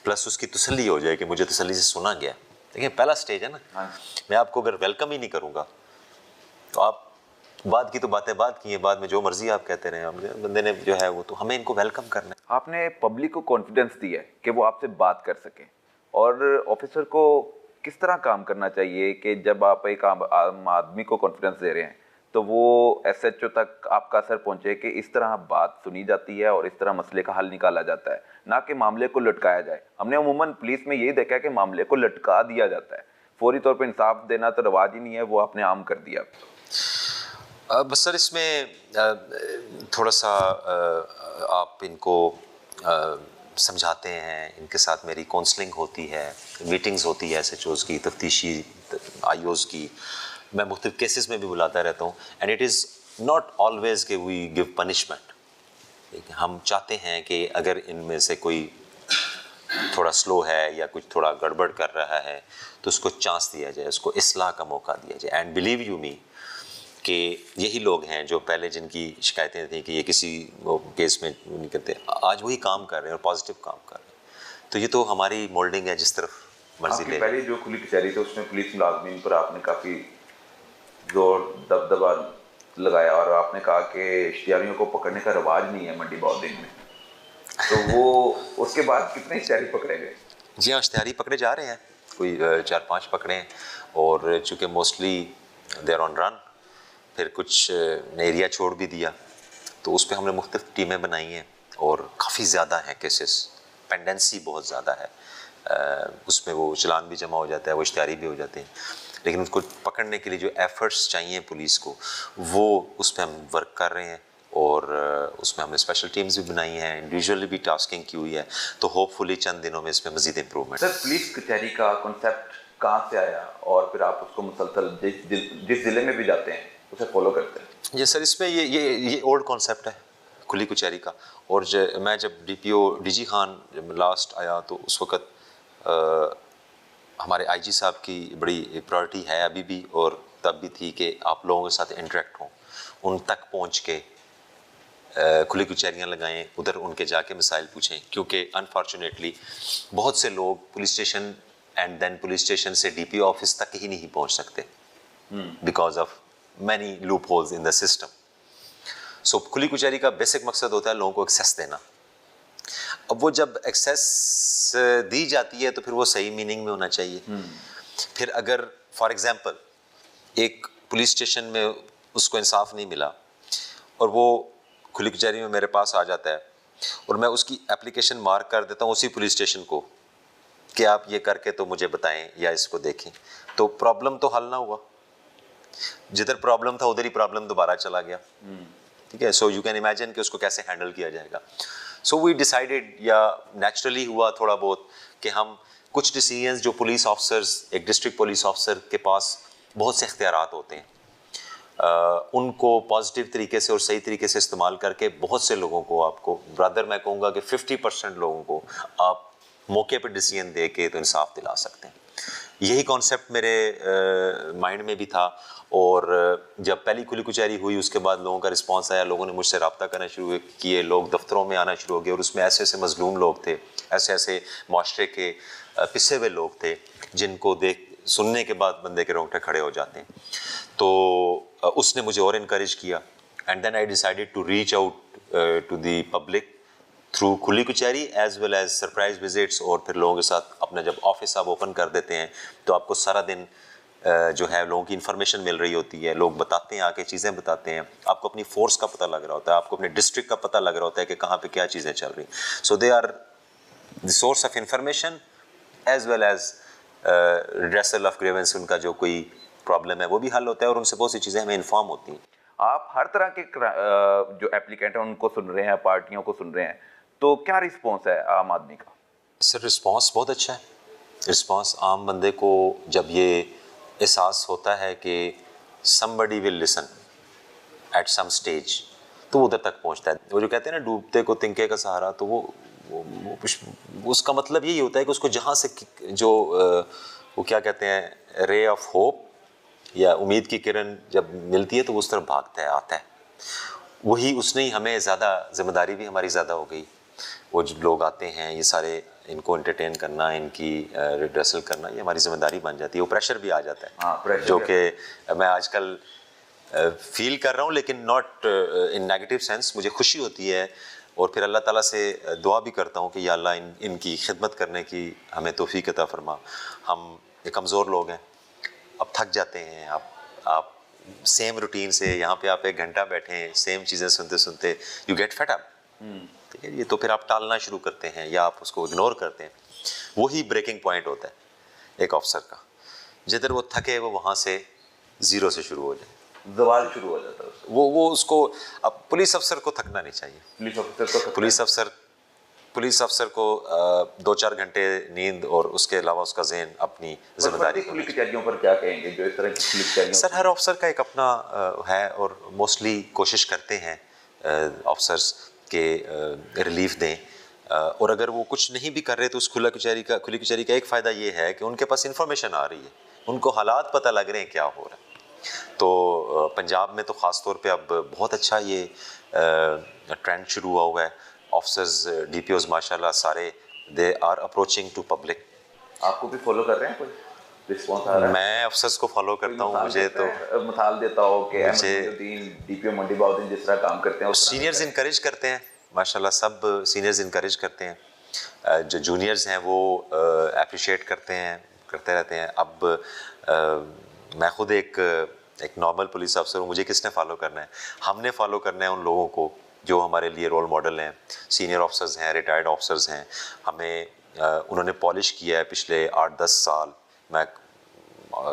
प्लस उसकी तसल्ली हो जाए कि मुझे तसल्ली से सुना गया। देखिए पहला स्टेज है ना। मैं आपको अगर वेलकम ही नहीं करूँगा तो आप बाद की तो बातें बात की है, बाद में जो मर्जी आप कहते रहे, बंदे ने जो है वो, तो हमें इनको वेलकम करना है। आपने पब्लिक को कॉन्फिडेंस दिया है कि वो आपसे बात कर सके, और ऑफिसर को किस तरह काम करना चाहिए कि जब आप एक आम आदमी को कॉन्फिडेंस दे रहे हैं तो वो SHO तक आपका असर पहुंचे कि इस तरह बात सुनी जाती है और इस तरह मसले का हल निकाला जाता है, ना कि मामले को लटकाया जाए। हमने अमूमन पुलिस में यही देखा है कि मामले को लटका दिया जाता है, फौरी तौर पर इंसाफ देना तो रवाज ही नहीं है, वो आपने आम कर दिया। बस सर इसमें थोड़ा सा आप इनको समझाते हैं, इनके साथ मेरी काउंसलिंग होती है, मीटिंग्स होती है SHOs की, तफ्तीशी IOs की, मैं मुख्तलिफ केसेस में भी बुलाता रहता हूँ। And it is not always कि वी गिव पनिशमेंट। हम चाहते हैं कि अगर इनमें से कोई थोड़ा स्लो है या कुछ थोड़ा गड़बड़ कर रहा है तो उसको चांस दिया जाए, उसको इस्लाह का मौका दिया जाए। एंड बिलीव यू मी कि यही लोग हैं जो पहले जिनकी शिकायतें थी कि ये किसी केस में नहीं करते, आज वही काम कर रहे हैं और पॉजिटिव काम कर रहे हैं। तो ये तो हमारी मोल्डिंग है, जिस तरफ मर्जी ले। पहले जो खुली कचहरी थी उसमें पुलिस मुलाजमीन पर आपने काफ़ी जोर दबदबा लगाया और आपने कहा कि इश्तिहारियों को पकड़ने का रवाज नहीं है मंडी बॉर्डिंग में, तो वो उसके बाद कितने इश्तिहारी पकड़े गए? जी हाँ, इश्तिहारी पकड़े जा रहे हैं, कोई 4-5 पकड़े हैं, और चूँकि mostly they are on run, फिर कुछ ने एरिया छोड़ भी दिया, तो उस पर हमने मुख्तलिफ टीमें बनाई हैं और काफ़ी ज़्यादा हैं केसेस, पेंडेंसी बहुत ज़्यादा है, उसमें वो चलान भी जमा हो जाता है, वो इश्तिहारी भी हो जाते हैं। लेकिन उसको पकड़ने के लिए जो एफ़र्ट्स चाहिए पुलिस को, वो उस पर हम वर्क कर रहे हैं, और उसमें हमने स्पेशल टीम्स भी बनाई हैं, इंडिविजुअली भी टास्किंग की हुई है, तो होपफुली चंद दिनों में इसमें मज़ीद इम्प्रूवमेंट। सर, पुलिस कचहरी का कॉन्सेप्ट कहाँ से आया और फिर आप उसको मुसलसल जिस ज़िले में भी जाते हैं उसे फॉलो करते हैं? जी सर, इसमें ये ओल्ड कॉन्सेप्ट है खुली कचहरी का। और मैं जब DPO DG खान जब लास्ट आया तो उस वक़्त हमारे IG साहब की बड़ी प्रायोरिटी है अभी भी, और तब भी थी कि आप लोगों के साथ इंटरेक्ट हों, उन तक पहुंच के खुली कचहरियाँ लगाएं, उधर उनके जाके मसाइल पूछें, क्योंकि अनफॉर्चुनेटली बहुत से लोग police station and then police station से DPO ऑफिस तक ही नहीं पहुंच सकते because of many loopholes in the system. So खुली कचहरी का बेसिक मकसद होता है लोगों को एक्सेस देना। अब वो जब एक्सेस दी जाती है तो फिर वो सही मीनिंग में होना चाहिए। फिर अगर फॉर एग्जांपल एक पुलिस स्टेशन में उसको इंसाफ नहीं मिला और वो खुली कचहरी में मेरे पास आ जाता है और मैं उसकी एप्लीकेशन मार्क कर देता हूँ उसी पुलिस स्टेशन को कि आप ये करके तो मुझे बताएं या इसको देखें, तो प्रॉब्लम तो हल ना हुआ। जिधर प्रॉब्लम था उधर ही प्रॉब्लम दोबारा चला गया। ठीक है, सो यू कैन इमेजिन कि उसको कैसे हैंडल किया जाएगा। सो वी डिसाइडेड, या नेचुरली हुआ थोड़ा बहुत, कि हम कुछ डिसीजंस जो पुलिस ऑफिसर्स, एक डिस्ट्रिक्ट पुलिस ऑफिसर के पास बहुत से इख्तियारात होते हैं, उनको पॉजिटिव तरीके से और सही तरीके से इस्तेमाल करके बहुत से लोगों को, आपको ब्रदर मैं कहूँगा कि 50% लोगों को आप मौके पर डिसीजन दे के तो इंसाफ दिला सकते हैं। यही कॉन्सेप्ट मेरे माइंड में भी था, और जब पहली खुली कचहरी हुई उसके बाद लोगों का रिस्पांस आया, लोगों ने मुझसे रब्ता करना शुरू किए, लोग दफ्तरों में आना शुरू हो गए, और उसमें ऐसे ऐसे मजलूम लोग थे, ऐसे ऐसे माशरे के पिसे हुए लोग थे जिनको सुनने के बाद बंदे के रोंगटे खड़े हो जाते हैं। तो उसने मुझे और इनकरेज किया, and then I decided to reach out to the public through खुली कचहरी as well as surprise visits, और फिर लोगों के साथ अपना जब ऑफिस आप ओपन कर देते हैं तो आपको सारा दिन जो है लोगों की इन्फॉर्मेशन मिल रही होती है, लोग बताते हैं, आके चीज़ें बताते हैं, आपको अपनी फोर्स का पता लग रहा होता है, आपको अपने डिस्ट्रिक्ट का पता लग रहा होता है कि कहाँ पे क्या चीज़ें चल रही। So they are the source of information as well as redressal of grievance, उनका जो कोई प्रॉब्लम है वो भी हल होता है और उनसे बहुत सी चीज़ें हमें इन्फॉर्म होती हैं। आप हर तरह के जो एप्लीकेंट हैं उनको सुन रहे हैं, पार्टियों को सुन रहे हैं, तो क्या रिस्पॉन्स है आम आदमी का? सर रिस्पॉन्स बहुत अच्छा है। रिस्पॉन्स आम बंदे को जब ये एहसास होता है कि somebody will listen at some stage, तो वो उधर तक पहुंचता है। वो जो कहते हैं ना डूबते को तिनके का सहारा, तो वो उसका मतलब यही होता है कि उसको जहाँ से जो वो क्या कहते हैं रे ऑफ होप या उम्मीद की किरण जब मिलती है तो वो उस तरफ भागता है, आता है। वही उसने ही हमें ज़्यादा जिम्मेदारी भी हमारी ज़्यादा हो गई। वो जो लोग आते हैं ये सारे, इनको एंटरटेन करना, इनकी रिड्रेसल करना, ये हमारी जिम्मेदारी बन जाती है। वो प्रेशर भी आ जाता है। हाँ, जो कि मैं आजकल फील कर रहा हूँ, लेकिन नॉट इन नेगेटिव सेंस। मुझे खुशी होती है और फिर अल्लाह ताला से दुआ भी करता हूँ कि या अल्लाह इनकी खिदमत करने की हमें तौफीक अता फरमा। हम कमज़ोर लोग हैं, अब थक जाते हैं। आप सेम रूटीन से यहाँ पे आप 1 घंटा बैठे हैं, सेम चीज़ें सुनते सुनते यू गेट फेड अप, ठीक है। ये तो फिर आप टालना शुरू करते हैं या आप उसको इग्नोर करते हैं। वही ब्रेकिंग पॉइंट होता है एक ऑफिसर का, जिधर वो थके वो वहाँ से ज़ीरो से शुरू हो जाए, जवाल शुरू हो जाता है। वो उसको, अब पुलिस अफसर को थकना नहीं चाहिए। पुलिस अफसर को 2-4 घंटे नींद और उसके अलावा उसका ज़हन अपनी जिम्मेदारी। पुलिस कचहरियों पर क्या कहेंगे जो इस तरह की पुलिस कचहरियों? सर हर ऑफिसर का एक अपना है और मोस्टली कोशिश करते हैं ऑफिसर्स के रिलीफ दें। और अगर वो कुछ नहीं भी कर रहे तो उस खुली कचहरी का एक फ़ायदा ये है कि उनके पास इंफॉर्मेशन आ रही है, उनको हालात पता लग रहे हैं क्या हो रहा है। तो पंजाब में तो ख़ास तौर पे अब बहुत अच्छा ये ट्रेंड शुरू हुआ है। ऑफिसर्स DPOs माशाल्लाह सारे they are approaching to public. आपको भी फॉलो कर रहे हैं? कोई रिस्पॉन्स आ रहा है? मैं ऑफिसर्स को फॉलो करता हूँ। मुझे तो मिसाल देता हो कि DPO मंडी बाउद्दीन जिस तरह काम करते हैं, सीनियर्स इनकरेज करते हैं माशाल्लाह, सब सीनियर्स इनकरेज करते हैं। जो जूनियर्स हैं वो अप्रिशिएट करते रहते हैं। अब मैं खुद एक नॉर्मल पुलिस अफसर हूँ, मुझे किसने फॉलो करना है? हमने फॉलो करना है उन लोगों को जो हमारे लिए रोल मॉडल हैं। सीनियर ऑफिसर्स हैं, रिटायर्ड ऑफिसर्स हैं, हमें उन्होंने पॉलिश किया है पिछले 8-10 साल। मैं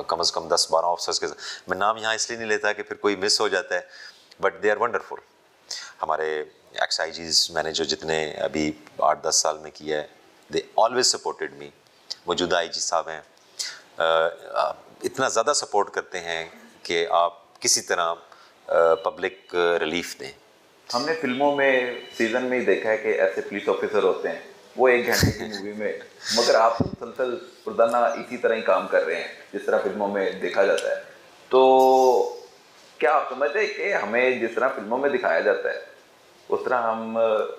कम से कम 10-12 ऑफिसर्स के, मैं नाम यहाँ इसलिए नहीं लेता कि फिर कोई मिस हो जाता है, बट दे आर वंडरफुल। हमारे XIGs मैंने जो जितने अभी 8-10 साल में किया है, दे ऑलवेज सपोर्टेड मी। मौजूदा IG साहब हैं, इतना ज़्यादा सपोर्ट करते हैं कि आप किसी तरह पब्लिक रिलीफ दें। हमने फिल्मों में सीजन में ही देखा है कि ऐसे पुलिस ऑफिसर होते हैं, वो 1 घंटे की मूवी में, मगर आप मुसलसल रोजाना इसी तरह ही काम कर रहे हैं जिस तरह फिल्मों में देखा जाता है। तो क्या आप समझते हैं कि हमें जिस तरह फिल्मों में दिखाया जाता है उस तरह हम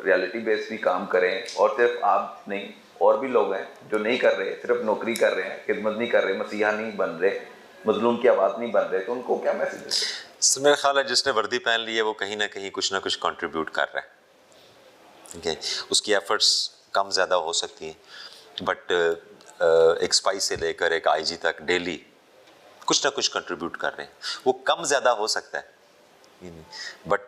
रियलिटी बेस भी काम करें? और सिर्फ आप नहीं, और भी लोग हैं जो नहीं कर रहे, सिर्फ नौकरी कर रहे हैं, खिदमत नहीं कर रहे, मसीहा नहीं बन रहे, मजलूम की आवाज़ नहीं बन रहे, तो उनको क्या मैसेज देते हैं? मेरा ख्याल है जिसने वर्दी पहन ली है वो कहीं ना कहीं कुछ ना कुछ कंट्रीब्यूट कर रहा है, ठीक है। उसकी एफर्ट्स कम ज़्यादा हो सकती हैं, बट एक स्पाई से लेकर एक IG तक डेली कुछ ना कुछ कंट्रीब्यूट कर रहे हैं। वो कम ज़्यादा हो सकता है, बट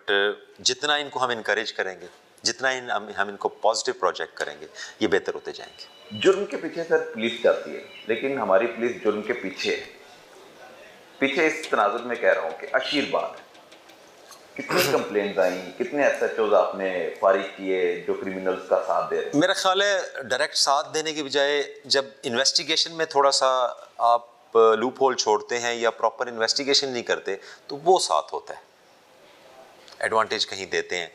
जितना इनको हम इनकरेज करेंगे, जितना हम इनको पॉजिटिव प्रोजेक्ट करेंगे, ये बेहतर होते जाएंगे। जुर्म के पीछे सर पुलिस जाती है, लेकिन हमारी पुलिस जुर्म के पीछे इस तनाजुर में कह रहा हूँ कि आशीर्वाद। कितनी कंप्लेंट्स आई, कितने SHOs आपने फारिग किए जो क्रिमिनल्स का साथ दे रहे हैं? मेरा ख्याल है डायरेक्ट साथ देने की बजाय जब इन्वेस्टिगेशन में थोड़ा सा आप लूप होल छोड़ते हैं या प्रॉपर इन्वेस्टिगेशन नहीं करते तो वो साथ होता है, एडवांटेज कहीं देते हैं।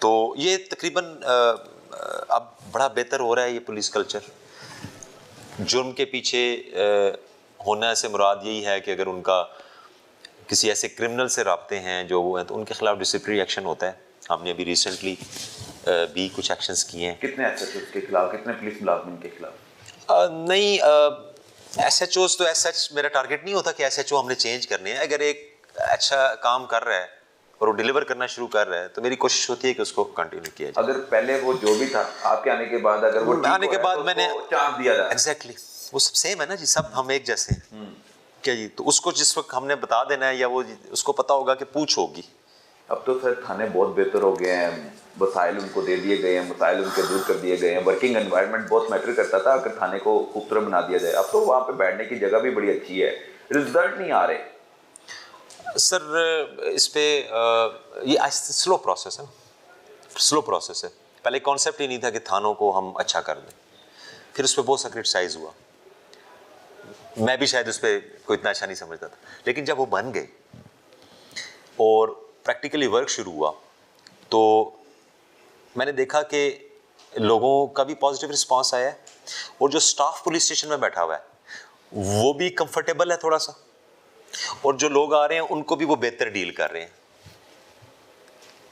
तो ये तकरीबन अब बड़ा बेहतर हो रहा है ये पुलिस कल्चर। जुर्म के पीछे होने से मुराद यही है कि अगर उनका किसी ऐसे क्रिमिनल से राब्ते हैं जो वो हैं तो उनके खिलाफ डिसिप्लिनरी एक्शन होता है। हमने अभी रिसेंटली भी कुछ एक्शंस किए हैं। कितने SHOs के खिलाफ, कितने पुलिस मुलाजमिन के खिलाफ? नहीं, SHOs तो SH मेरा टारगेट नहीं होता कि SHO हमने चेंज करने हैं। अगर एक अच्छा काम कर रहा है और वो डिलीवर करना शुरू कर रहा है, तो मेरी कोशिश होती है कि उसको कंटिन्यू किया जाए। अगर पहले वो जो भी था आपके आने के बाद, अगर वो आने के बाद मैंने चांस दिया जाए, एग्जैक्टली वो सब सेम है ना जी, सब हम एक जैसे हैं क्या जी। तो उसको जिस वक्त हमने बता देना है, या वो उसको पता होगा कि पूछ होगी। अब तो सर थाने बहुत बेहतर हो गए हैं, वसाइल उनको दे दिए गए हैं, मसाइल उनके दूर कर दिए गए हैं। वर्किंग एनवायरनमेंट बहुत मैटर करता था, अगर थाने को खूबसूरत बना दिया जाए। अब तो वहाँ पे बैठने की जगह भी बड़ी अच्छी है, रिजल्ट नहीं आ रहे सर। इस पे ये स्लो प्रोसेस है, स्लो प्रोसेस है। पहले कॉन्सेप्ट ही नहीं था कि थानों को हम अच्छा कर दें, फिर उस पर बहुत सा क्रिटिसाइज हुआ। मैं भी शायद उस पर कोई इतना अच्छा नहीं समझता था, लेकिन जब वो बन गए और प्रैक्टिकली वर्क शुरू हुआ, तो मैंने देखा कि लोगों का भी पॉजिटिव रिस्पांस आया है, और जो स्टाफ पुलिस स्टेशन में बैठा हुआ है वो भी कंफर्टेबल है थोड़ा सा, और जो लोग आ रहे हैं उनको भी वो बेहतर डील कर रहे हैं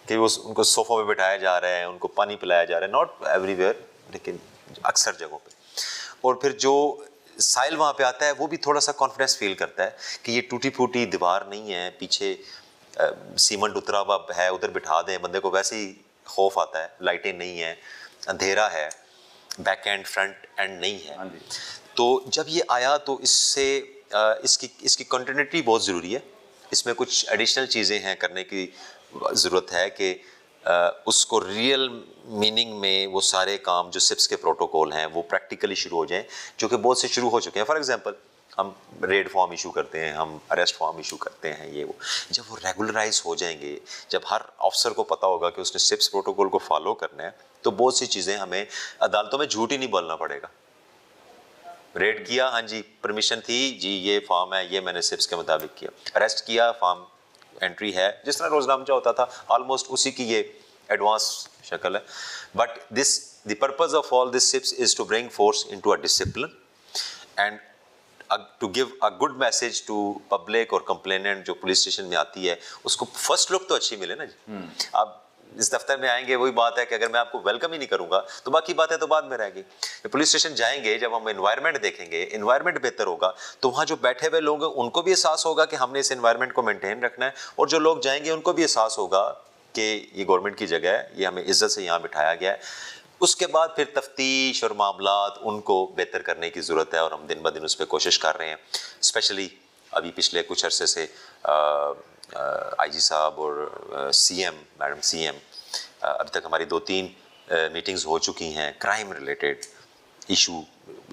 कि वो उनको सोफा पे बिठाया जा रहा है, उनको पानी पिलाया जा रहा है, नॉट एवरीवेयर लेकिन अक्सर जगहों पे। और फिर जो साइल वहाँ पे आता है वो भी थोड़ा सा कॉन्फिडेंस फील करता है कि ये टूटी फूटी दीवार नहीं है, पीछे सीमेंट उतरा हुआ है, उधर बिठा दें, बंदे को वैसे ही खौफ आता है, लाइटें नहीं है, अंधेरा है, बैक एंड फ्रंट एंड नहीं है। तो जब ये आया तो इससे इसकी कंटिन्यूटी बहुत ज़रूरी है। इसमें कुछ एडिशनल चीज़ें हैं करने की ज़रूरत है कि उसको रियल मीनिंग में वो सारे काम जो सिप्स के प्रोटोकॉल हैं वो प्रैक्टिकली शुरू हो जाएं, जो कि बहुत से शुरू हो चुके हैं। फॉर एग्जांपल हम रेड फॉर्म इशू करते हैं, हम अरेस्ट फॉर्म इशू करते हैं, ये वो जब वो रेगुलराइज हो जाएंगे, जब हर ऑफिसर को पता होगा कि उसने सिप्स प्रोटोकॉल को फॉलो करना है, तो बहुत सी चीज़ें हमें अदालतों में झूठ ही नहीं बोलना पड़ेगा। रेड किया, हाँ जी परमिशन थी जी, ये फॉर्म है, ये मैंने सिप्स के मुताबिक किया। अरेस्ट किया, फॉर्म एंट्री है, जिस तरह रोजनामचा होता था ऑलमोस्ट उसी की ये एडवांस शक्ल है। But this the purpose of all this SIPs is to bring force into a discipline and to give a good message to public और कंप्लेनेंट जो पुलिस स्टेशन में आती है, उसको फर्स्ट लुक तो अच्छी मिले ना जी। आप इस दफ्तर में आएंगे, वही बात है कि अगर मैं आपको वेलकम ही नहीं करूंगा तो बाकी बातें तो बाद में रहेगी। पुलिस स्टेशन जाएंगे, जब हम एनवायरनमेंट देखेंगे, एनवायरनमेंट बेहतर होगा, तो वहाँ जो बैठे हुए लोग हैं उनको भी एहसास होगा कि हमने इस एनवायरनमेंट को मेंटेन रखना है, और जो लोग जाएंगे उनको भी एहसास होगा कि ये गवर्नमेंट की जगह है, ये हमें इज्जत से यहाँ बिठाया गया है। उसके बाद फिर तफ्तीश और मामलात उनको बेहतर करने की ज़रूरत है, और हम दिन ब दिन उस पर कोशिश कर रहे हैं। स्पेशली अभी पिछले कुछ अरसे से IG साहब और CM मैडम CM अभी तक हमारी 2-3 मीटिंग्स हो चुकी हैं क्राइम रिलेटेड इशू,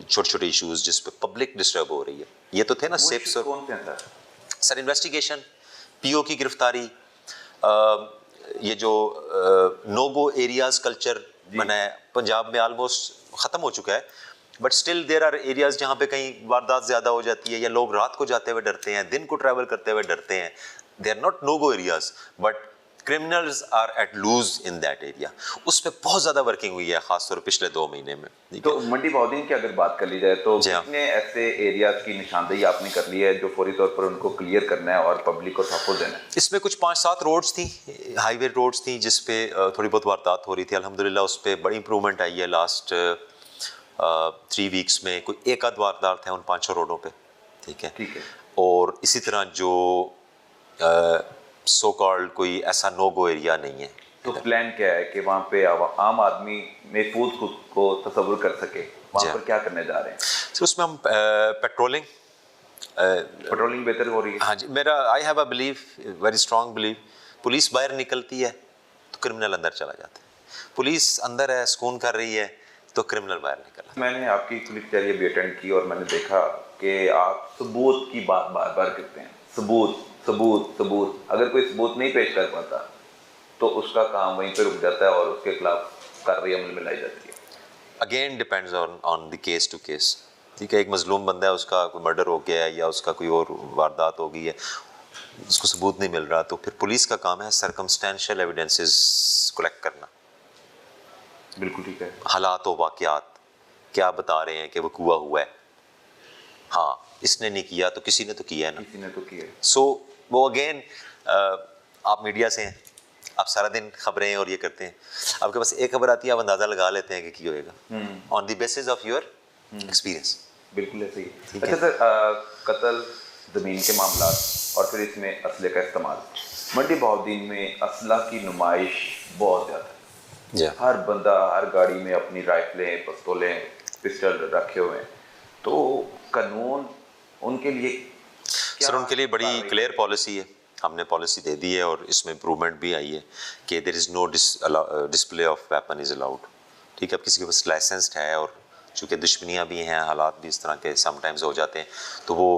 छोटे छोटे इश्यूज जिस पे पब्लिक डिस्टर्ब हो रही है। ये तो थे ना सिप्स और कौन से सर इन्वेस्टिगेशन, PO की गिरफ्तारी, ये जो नो गो एरियाज कल्चर बना है पंजाब में ऑलमोस्ट ख़त्म हो चुका है, but still there are areas जहाँ पे कहीं वारदात ज़्यादा हो जाती है, या लोग रात को जाते हुए डरते हैं, दिन को ट्रैवल करते हुए डरते हैं। They are not no go areas but criminals are at loose in that area. उस पर बहुत ज़्यादा वर्किंग हुई है, खासतौर पिछले 2 महीने में। तो मंडी बहाउद्दीन की अगर बात कर ली जाए तो कितने ऐसे एरियाज की निशानदेही आपने कर ली है जो फौरी तौर पर उनको क्लियर करना है और पब्लिक को तहफ़्फ़ुज़ देना है? इसमें कुछ 5-7 रोड्स थी, हाईवे रोड्स थी, जिस पे थोड़ी बहुत वारदात हो रही थी। अल्हम्दुलिल्लाह उस पर बड़ी इंप्रूवमेंट आई है लास्ट 3 वीक्स में। कोई एक आध वारदात है उन 5 रोडों पे, ठीक है। और इसी तरह जो सो कॉल्ड कोई ऐसा नो गो एरिया नहीं है। तो प्लान क्या है कि वहाँ पे आम आदमी महफूज खुद को तस्वुर कर सके, वहाँ पर क्या करने जा रहे हैं? तो उसमें हम पेट्रोलिंग बेहतर हो रही है। हाँ जी, मेरा I have a believe, very strong believe, police बाहर निकलती है तो क्रिमिनल अंदर चला जाता है। पुलिस अंदर है, सुकून कर रही है, तो क्रिमिनल बाहर निकल रहा है। मैंने आपकी पुलिस चर्या भी अटेंड की और मैंने देखा कि आप सबूत की बात बार बार करते हैं। सबूत सबूत सबूत, अगर कोई सबूत नहीं पेश कर पाता तो उसका काम वहीं पर रुक जाता है और उसके खिलाफ कार्रवाई अमल में लाई जाती है। Again depends on the case to case, ठीक है। एक मजलूम बंदा है, उसका कोई मर्डर हो गया है या उसका कोई और वारदात हो गई है, उसको सबूत नहीं मिल रहा, तो फिर पुलिस का काम है सर्कमस्टेंशियल एविडेंसेस कलेक्ट करना। बिल्कुल ठीक है। हालात व वाक़यात क्या बता रहे हैं कि वो हुआ हुआ है, हाँ इसने नहीं किया तो किसी ने तो किया है ना, किसी ने तो किया है। सो वो अगेन आप मीडिया से हैं, आप सारा दिन खबरें और ये करते हैं, आपके पास एक खबर आती है, आप अंदाज़ा लगा लेते हैं कि क्या होएगा on the basis of your experience. बिल्कुल ऐसे ही। अच्छा सर, कत्ल ज़मीन के मामला और फिर इसमें असले का इस्तेमाल। मंडी बहाउद्दीन में असला की नुमाइश बहुत ज़्यादा है। हर बंदा हर गाड़ी में अपनी राइफलें, पिस्तौलें, पिस्टल रखे हुए हैं। तो कानून उनके लिए सर, उनके लिए बड़ी क्लियर पॉलिसी है। हमने पॉलिसी दे दी है और इसमें इम्प्रूवमेंट भी आई है कि there is no display of weapon is allowed. ठीक है, अब किसी के पास लाइसेंस्ड है और चूँकि दुश्मनियाँ भी हैं, हालात भी इस तरह के समटाइम्स हो जाते हैं, तो वो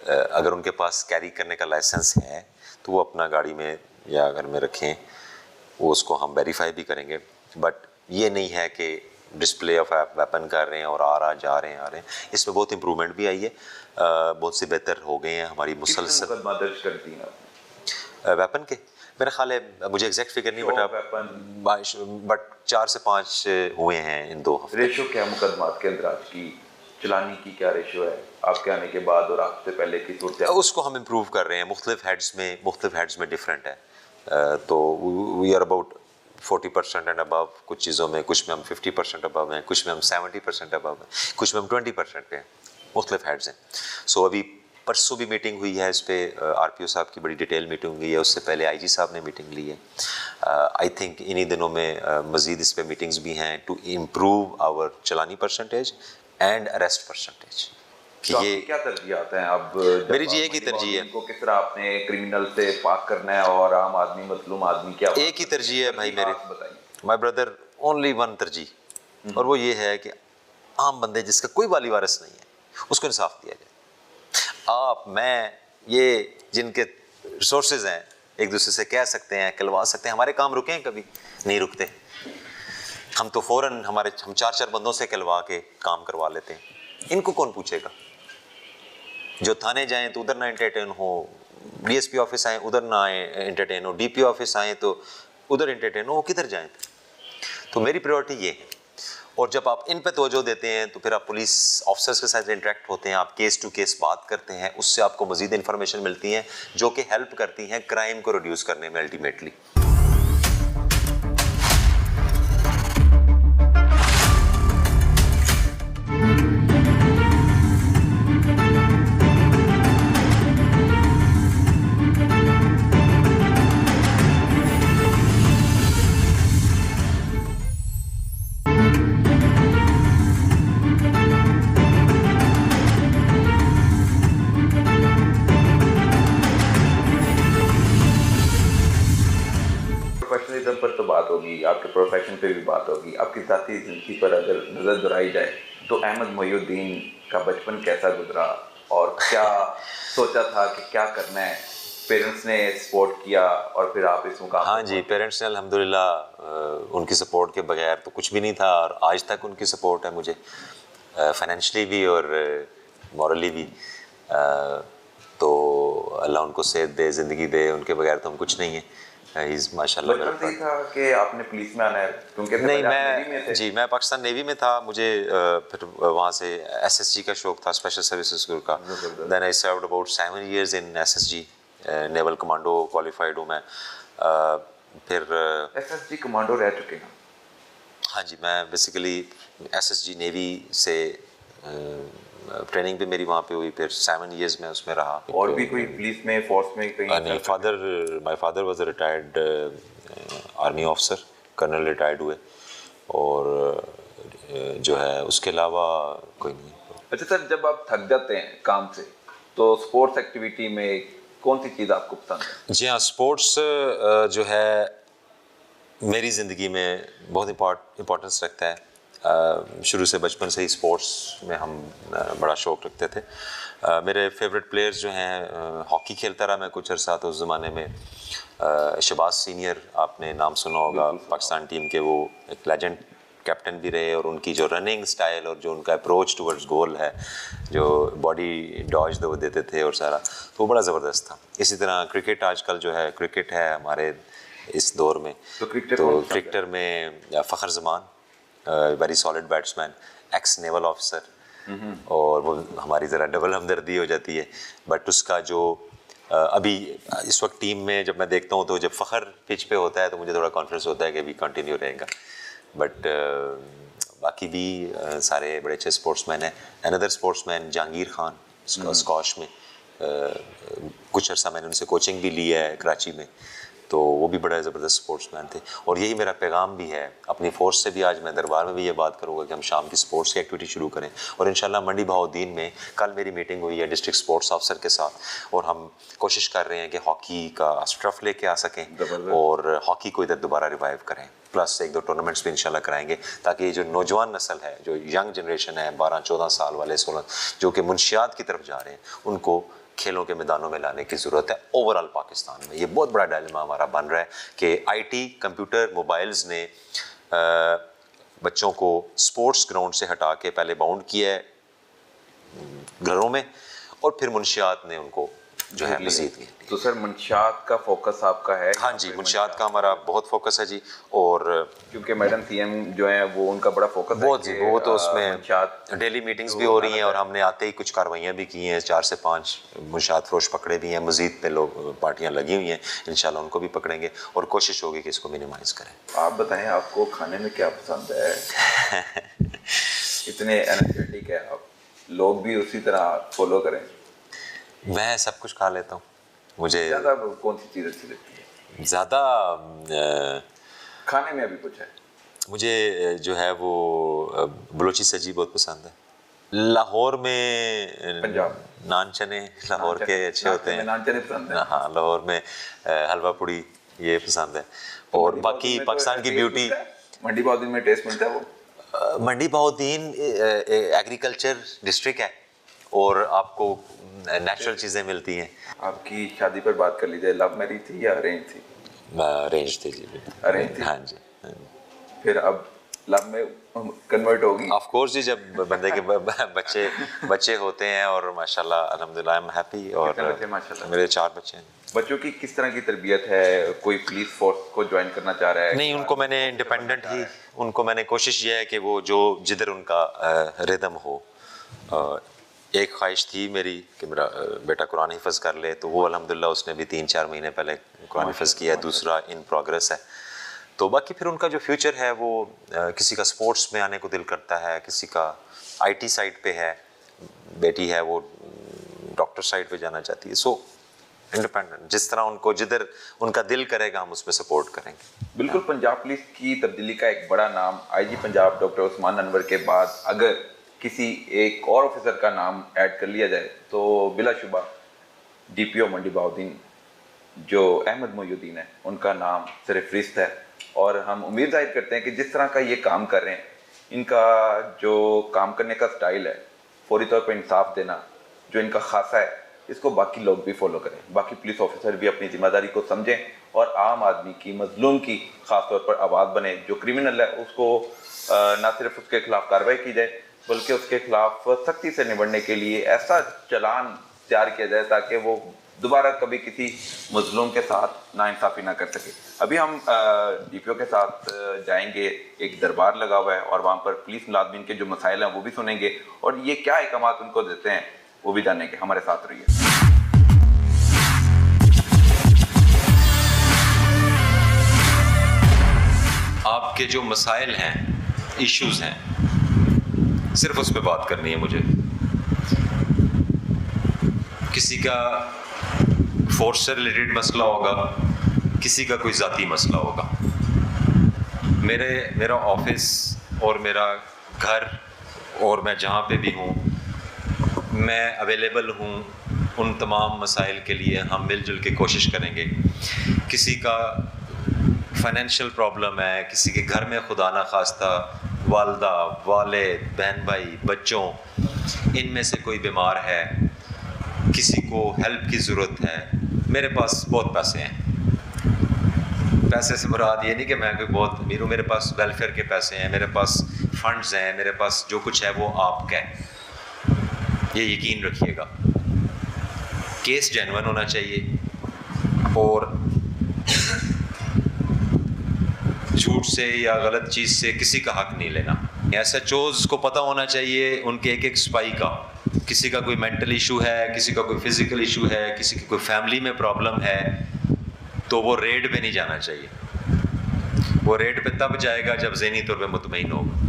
अगर उनके पास कैरी करने का लाइसेंस है तो वो अपना गाड़ी में या घर में रखें, वो उसको हम वेरीफाई भी करेंगे। बट ये नहीं है कि डिस्प्ले ऑफ वेपन कर रहे हैं और जा रहे हैं। इसमें बहुत इम्प्रूवमेंट भी आई है, बहुत से बेहतर हो गए हैं हमारी मुसलसल। मुकदमा दर्ज कर दी है वेपन के, मेरा ख्याल है, मुझे एग्जैक्ट फिगर नहीं बट 4 से 5 हुए हैं इन 2 हफ्ते। रेशो क्या मुकदमात के अंदर आज की चलानी की क्या रेशो है आपके आने के बाद और आपसे पहले की सूरत? उसको हम इम्प्रूव कर रहे हैं। मुख्तलिफ हेड्स में डिफरेंट है। तो we are about 40% and above कुछ चीज़ों में, कुछ में हम 50% अबव हैं, कुछ में हम 70% अबव हैं, कुछ में हम 20% पे हैं। मुख्तलिफ हेड्स हैं। सो अभी परसों भी मीटिंग हुई है इस पर, RPO साहब की बड़ी डिटेल मीटिंग हुई है। उससे पहले IG साहब ने मीटिंग ली है। आई थिंक इन्हीं दिनों में मज़ीद इस पर मीटिंग्स भी हैं टू इम्प्रूव आवर चलानी परसेंटेज एंड अरेस्ट परसेंटेज। तो ये क्या तरजीहात हैं? अब मेरी जी एक ही तरजीह है, इनको किस तरह आपने क्रिमिनल से पाक करना है और आम आदमी, मजलूम आदमी क्या? एक ही तरजीह है भाई मेरे, माय ब्रदर, ओनली वन तरजीह, और वो ये है कि आम बंदे जिसका कोई वाली वारिस नहीं है उसको इंसाफ दिया जाए। आप, मैं, ये जिनके रिसोर्सेज हैं एक दूसरे से कह सकते हैं, कहलवा सकते हैं, हमारे काम रुके हैं? कभी नहीं रुकते। हम तो फ़ौरन हम 4-4 बंदों से कहलवा के काम करवा लेते हैं। इनको कौन पूछेगा? जो थाने जाएं तो उधर ना एंटरटेन हो, DSP ऑफिस आए उधर ना आए एंटरटेन हो, DP ऑफिस आए तो उधर एंटरटेन हो, वो किधर जाएं? तो मेरी प्रायोरिटी ये है। और जब आप इन पे तवज्जो देते हैं तो फिर आप पुलिस ऑफिसर्स के साथ इंटरेक्ट होते हैं, आप केस टू केस बात करते हैं, उससे आपको मज़ीद इन्फॉर्मेशन मिलती है जो कि हेल्प करती हैं क्राइम को रिड्यूस करने में अल्टीमेटली। प्रोफेशनलिज्म पर तो बात होगी, आपके प्रोफेशन पे भी बात होगी, आपकी ज़ाती ज़िंदगी पर अगर नज़र दोहराई जाए तो अहमद मोहिउद्दीन का बचपन कैसा गुजरा और क्या सोचा था कि क्या करना है? पेरेंट्स ने सपोर्ट किया और फिर आप इस मुकाम? हाँ जी, पेरेंट्स ने अल्हम्दुलिल्लाह उनकी सपोर्ट के बगैर तो कुछ भी नहीं था, और आज तक उनकी सपोर्ट है मुझे, फाइनेंशियली भी और मॉरली भी। तो अल्लाह उनको सेहत दे, ज़िंदगी दे, उनके बगैर तो हम कुछ नहीं है। माशाल्लाह। बचपन से था कि आपने पुलिस में आना है? क्योंकि नहीं, मैं पाकिस्तान नेवी में था। मुझे फिर वहाँ से SSG का शौक था, स्पेशल सर्विसेज ग्रुप का। Then I served about 7 years इन SSG, नेवल कमांडो क्वालिफाइड हूँ मैं। फिर SSG कमांडो रह चुके हैं? हाँ जी, मैं बेसिकली SSG नेवी से ट्रेनिंग भी मेरी वहाँ पे हुई, फिर 7 years में उसमें रहा। और भी कोई पुलिस में, फोर्स में कहीं? नहीं, my father was a retired army officer, colonel retired हुए, और जो है उसके अलावा कोई नहीं। अच्छा सर, जब आप थक जाते हैं काम से तो स्पोर्ट्स एक्टिविटी में कौन सी चीज़ आपको पसंद है? जी हाँ, स्पोर्ट्स जो है मेरी ज़िंदगी में बहुत इम्पोर्टेंस रखता है। शुरू से बचपन से ही स्पोर्ट्स में हम बड़ा शौक़ रखते थे। मेरे फेवरेट प्लेयर्स जो हैं, हॉकी खेलता रहा मैं कुछ अर्सा, तो उस ज़माने में शहबाज सीनियर, आपने नाम सुना होगा, पाकिस्तान टीम के, वो एक लेजेंड कैप्टन भी रहे, और उनकी जो रनिंग स्टाइल और जो उनका अप्रोच टुवर्ड्स गोल है, जो बॉडी डॉज वो देते थे और सारा, तो वो बड़ा ज़बरदस्त था। इसी तरह क्रिकेट, आजकल जो है क्रिकेट है हमारे इस दौर में, तो क्रिकेटर में Fakhar Zaman, very solid batsman, ex naval officer, और वो हमारी ज़रा डबल हमदर्दी हो जाती है। बट उसका जो अभी इस वक्त टीम में जब मैं देखता हूँ तो जब फ़खर पिच पे होता है तो मुझे थोड़ा कॉन्फिडेंस होता है कि भी कंटिन्यू रहेगा। बट बाकी भी सारे बड़े अच्छे स्पोर्ट्समैन हैं। Another sportsman Jahangir Khan, squash में कुछ अर्सा मैंने उनसे कोचिंग भी ली है कराची में, तो वो भी बड़ा ज़बरदस्त स्पोर्ट्समैन थे। और यही मेरा पैगाम भी है अपनी फ़ोर्स से भी, आज मैं दरबार में भी ये बात करूँगा कि हम शाम की स्पोर्ट्स की एक्टिविटी शुरू करें। और इंशाल्लाह मंडी बहाउद्दीन में कल मेरी मीटिंग हुई है डिस्ट्रिक्ट स्पोर्ट्स अफसर के साथ, और हम कोशिश कर रहे हैं कि हॉकी का स्टफ लेके आ सकें और हॉकी को इधर दोबारा रिवाइव करें, प्लस 1-2 टूर्नामेंट्स भी इंशाल्लाह कराएंगे, ताकि जो नौजवान नस्ल है, जो यंग जनरेशन है 12-14 साल वाले 16 जो कि मुंशियात की तरफ जा रहे हैं, उनको खेलों के मैदानों में लाने की ज़रूरत है। ओवरऑल पाकिस्तान में ये बहुत बड़ा डायलेमा हमारा बन रहा है कि आईटी, कंप्यूटर, मोबाइल्स ने बच्चों को स्पोर्ट्स ग्राउंड से हटा के पहले बाउंड किया है घरों में, और फिर मुंशियात ने उनको जो है मज़ीद किया। तो सर मंशियात का फोकस आपका है? हाँ जी, मुंशियात का हमारा बहुत फोकस है जी। और क्योंकि मैडम सीएम जो है वो उनका बड़ा फोकस बहुत है जी, वो तो उसमें डेली मीटिंग्स भी हो रही हैं, और हमने आते ही कुछ कार्रवाइयाँ भी की हैं, 4 से 5 मुंशियात फरोश पकड़े भी हैं, मज़ीद पे लोग पार्टियाँ लगी हुई हैं, इंशाल्लाह उनको भी पकड़ेंगे और कोशिश होगी कि इसको मिनिमाइज़ करें। आप बताएं आपको खाने में क्या पसंद है? इतने एनर्जेटिक है आप, लोग भी उसी तरह फॉलो करें। मैं सब कुछ खा लेता हूँ। मुझे ज़्यादा कौन सी चीज़ अच्छी लगती है? ज़्यादा खाने में अभी कुछ है? मुझे जो है वो बलोची सब्जी बहुत पसंद है। लाहौर में पंजाब नान चने लाहौर के अच्छे होते हैं। नान चने पसंद है? हाँ, लाहौर में हलवा पूड़ी ये पसंद है। और बाकी पाकिस्तान की ब्यूटी, मंडी बहाउद्दीन में टेस्ट मिलता है वो? मंडी बहाउद्दीन एग्रीकल्चर डिस्ट्रिक्ट है और आपको नेचुरल चीज़ें मिलती हैं। आपकी शादी पर बात कर लीजिए, लव मैरिज थी या अरेंज थी? अरेंज थी जी। अरेंज थी? हाँ जी। फिर अब लव में कन्वर्ट होगी? ऑफ कोर्स जी, जब बंदे के बच्चे होते हैं, और माशाल्लाह अल्हम्दुलिल्लाह आई एम हैप्पी। और माशाल्लाह मेरे 4 बच्चे हैं। बच्चों की किस तरह की तरबियत है? कोई पुलिस फोर्स को ज्वाइन करना चाह रहा है? नहीं, उनको मैंने इंडिपेंडेंट ही, उनको मैंने कोशिश ये है कि वो जो जिधर उनका रिदम हो। एक ख्वाहिश थी मेरी कि मेरा बेटा कुरान हिफ़्ज़ कर ले, तो वो अल्हम्दुलिल्लाह उसने भी 3-4 महीने पहले कुरान हिफ़्ज़ किया है, दूसरा इन प्रोग्रेस है। तो बाकी फिर उनका जो फ्यूचर है वो किसी का स्पोर्ट्स में आने को दिल करता है, किसी का आईटी साइड पे है, बेटी है वो डॉक्टर साइड पे जाना चाहती है। सो इंडिपेंडेंट, जिस तरह उनको जिधर उनका दिल करेगा हम उसमें सपोर्ट करेंगे। बिल्कुल। पंजाब पुलिस की तब्दीली का एक बड़ा नाम आईजी पंजाब डॉक्टर उस्मान अनवर के बाद अगर किसी एक और ऑफिसर का नाम ऐड कर लिया जाए तो बिलाशुबा डीपीओ मंडी बहाउद्दीन जो अहमद मोयुद्दीन है उनका नाम सिर्फ फहरिस्त है। और हम उम्मीद जाहिर करते हैं कि जिस तरह का ये काम कर रहे हैं, इनका जो काम करने का स्टाइल है, फौरी तौर पर इंसाफ देना जो इनका खासा है, इसको बाकी लोग भी फॉलो करें, बाकी पुलिस ऑफिसर भी अपनी जिम्मेदारी को समझें और आम आदमी की, मजलूम की खास तौर पर आवाज़ बने। जो क्रिमिनल है उसको ना सिर्फ उसके खिलाफ कार्रवाई की जाए बल्कि उसके खिलाफ सख्ती से निपटने के लिए ऐसा चलान तैयार किया जाए ताकि वो दोबारा कभी किसी मजलूम के साथ नाइंसाफ़ी ना कर सके। अभी हम डीपीओ के साथ जाएंगे, एक दरबार लगा हुआ है और वहाँ पर पुलिस मुलाजमीन के जो मसाइल हैं वो भी सुनेंगे और ये क्या अहकामात उनको देते हैं वो भी जानेंगे। हमारे साथ रहिए। आपके जो मसाइल हैं, इश्यूज हैं, सिर्फ उस पर बात करनी है मुझे। किसी का फोर्स से रिलेटेड मसला होगा, किसी का कोई ज़ाती मसला होगा। मेरा ऑफिस और मेरा घर और मैं जहाँ पे भी हूँ मैं अवेलेबल हूँ उन तमाम मसाइल के लिए। हम मिलजुल के कोशिश करेंगे। किसी का फाइनेंशियल प्रॉब्लम है, किसी के घर में खुदा ना खास्ता वालदा, वालिद, बहन भाई, बच्चों, इनमें से कोई बीमार है, किसी को हेल्प की ज़रूरत है, मेरे पास बहुत पैसे हैं। पैसे से मुराद ये नहीं कि मैं कोई बहुत अमीर हूँ, मेरे पास वेलफेयर के पैसे हैं, मेरे पास फंड्स हैं, मेरे पास जो कुछ है वो आपका है, ये यकीन रखिएगा। केस जेन्युइन होना चाहिए और झूठ से या गलत चीज़ से किसी का हक नहीं लेना। एसएचओज को पता होना चाहिए उनके एक एक स्पाई का, किसी का कोई मेंटल इशू है, किसी का कोई फिजिकल इशू है, किसी की कोई फैमिली में प्रॉब्लम है, तो वो रेड पे नहीं जाना चाहिए। वो रेड पे तब जाएगा जब ज़हनी तौर पे मुतमईन होगा।